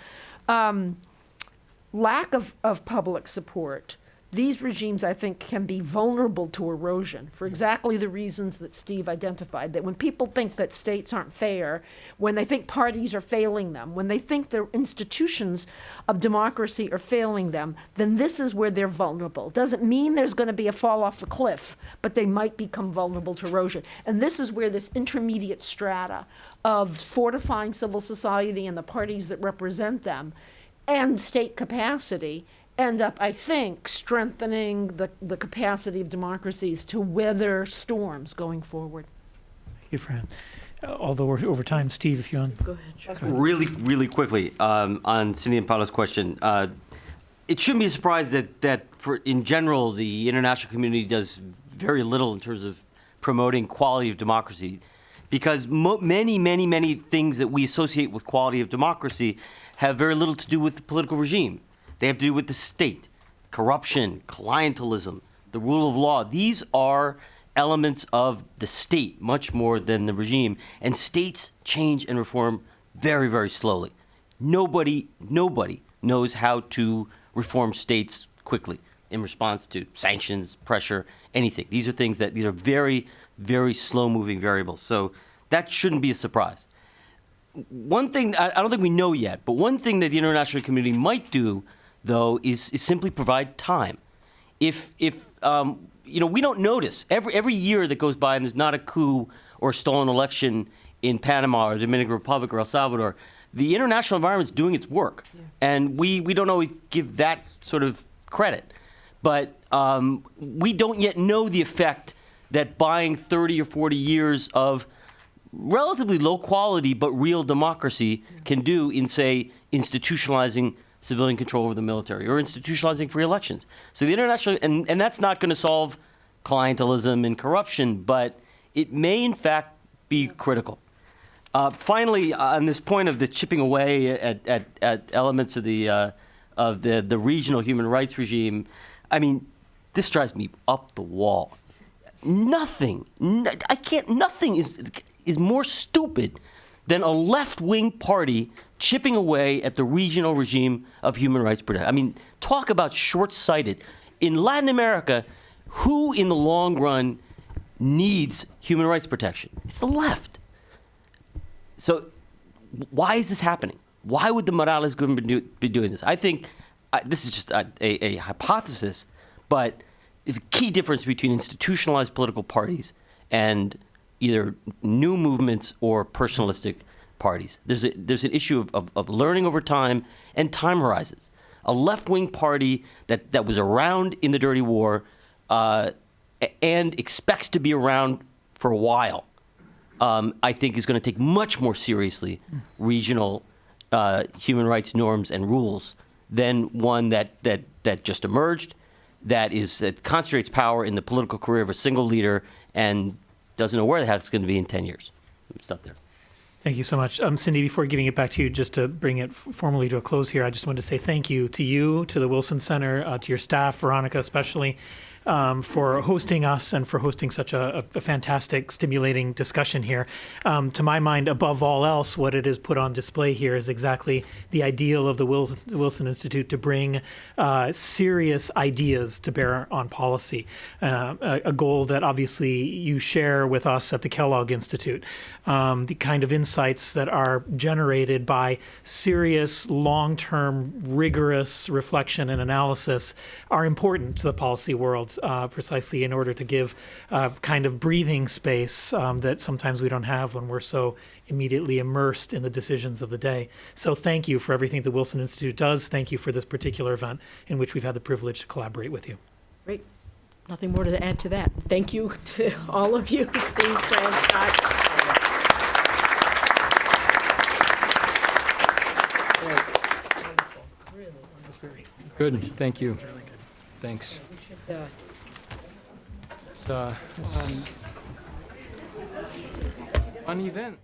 lack of public support, these regimes, I think, can be vulnerable to erosion for exactly the reasons that Steve identified, that when people think that states aren't fair, when they think parties are failing them, when they think the institutions of democracy are failing them, then this is where they're vulnerable. Doesn't mean there's going to be a fall off the cliff, but they might become vulnerable to erosion. And this is where this intermediate strata of fortifying civil society and the parties that represent them and state capacity end up, I think, strengthening the capacity of democracies to weather storms going forward. Thank you, Fran. Although we're over time, Steve, if you want. Go ahead. Really, really quickly, on Cindy and Paolo's question, it shouldn't be a surprise that in general, the international community does very little in terms of promoting quality of democracy, because many things that we associate with quality of democracy have very little to do with the political regime. They have to do with the state, corruption, clientelism, the rule of law. These are elements of the state much more than the regime. And states change and reform very, very slowly. Nobody knows how to reform states quickly in response to sanctions, pressure, anything. These are very, very slow-moving variables. So that shouldn't be a surprise. One thing, I don't think we know yet, but one thing that the international community might do, though, is simply provide time. If we don't notice every year that goes by and there's not a coup or a stolen election in Panama or the Dominican Republic or El Salvador. The international environment's doing its work, and we don't always give that sort of credit. But we don't yet know the effect that buying 30 or 40 years of relatively low quality but real democracy can do in, say, institutionalizing civilian control over the military or institutionalizing free elections. So the international, and that's not going to solve clientelism and corruption, but it may in fact be critical. Finally, on this point of the chipping away at elements of the regional human rights regime, I mean, this drives me up the wall. Nothing is more stupid than a left-wing party chipping away at the regional regime of human rights protection. I mean, talk about short-sighted. In Latin America, who in the long run needs human rights protection? It's the left. So why is this happening? Why would the Morales government be doing this? I think this is just a hypothesis, but it's a key difference between institutionalized political parties and either new movements or personalistic parties. There's an issue of learning over time and time horizons. A left-wing party that was around in the dirty war and expects to be around for a while, I think is going to take much more seriously regional human rights norms and rules than one that just emerged, that concentrates power in the political career of a single leader and doesn't know where the heck it's going to be in 10 years. Stop there. Thank you so much. Cindy, before giving it back to you, just to bring it formally to a close here, I just wanted to say thank you, to the Wilson Center, to your staff, Veronica especially, for hosting us and for hosting such a fantastic, stimulating discussion here. To my mind, above all else, what it is put on display here is exactly the ideal of the Wilson Institute to bring serious ideas to bear on policy, a goal that obviously you share with us at the Kellogg Institute. The kind of insights that are generated by serious, long-term, rigorous reflection and analysis are important to the policy world. Precisely in order to give kind of breathing space that sometimes we don't have when we're so immediately immersed in the decisions of the day. So thank you for everything the Wilson Institute does. Thank you for this particular event in which we've had the privilege to collaborate with you. Great. Nothing more to add to that. Thank you to all of you, Steve, Fran, Scott. Good. Thank you. Thanks. It's an event.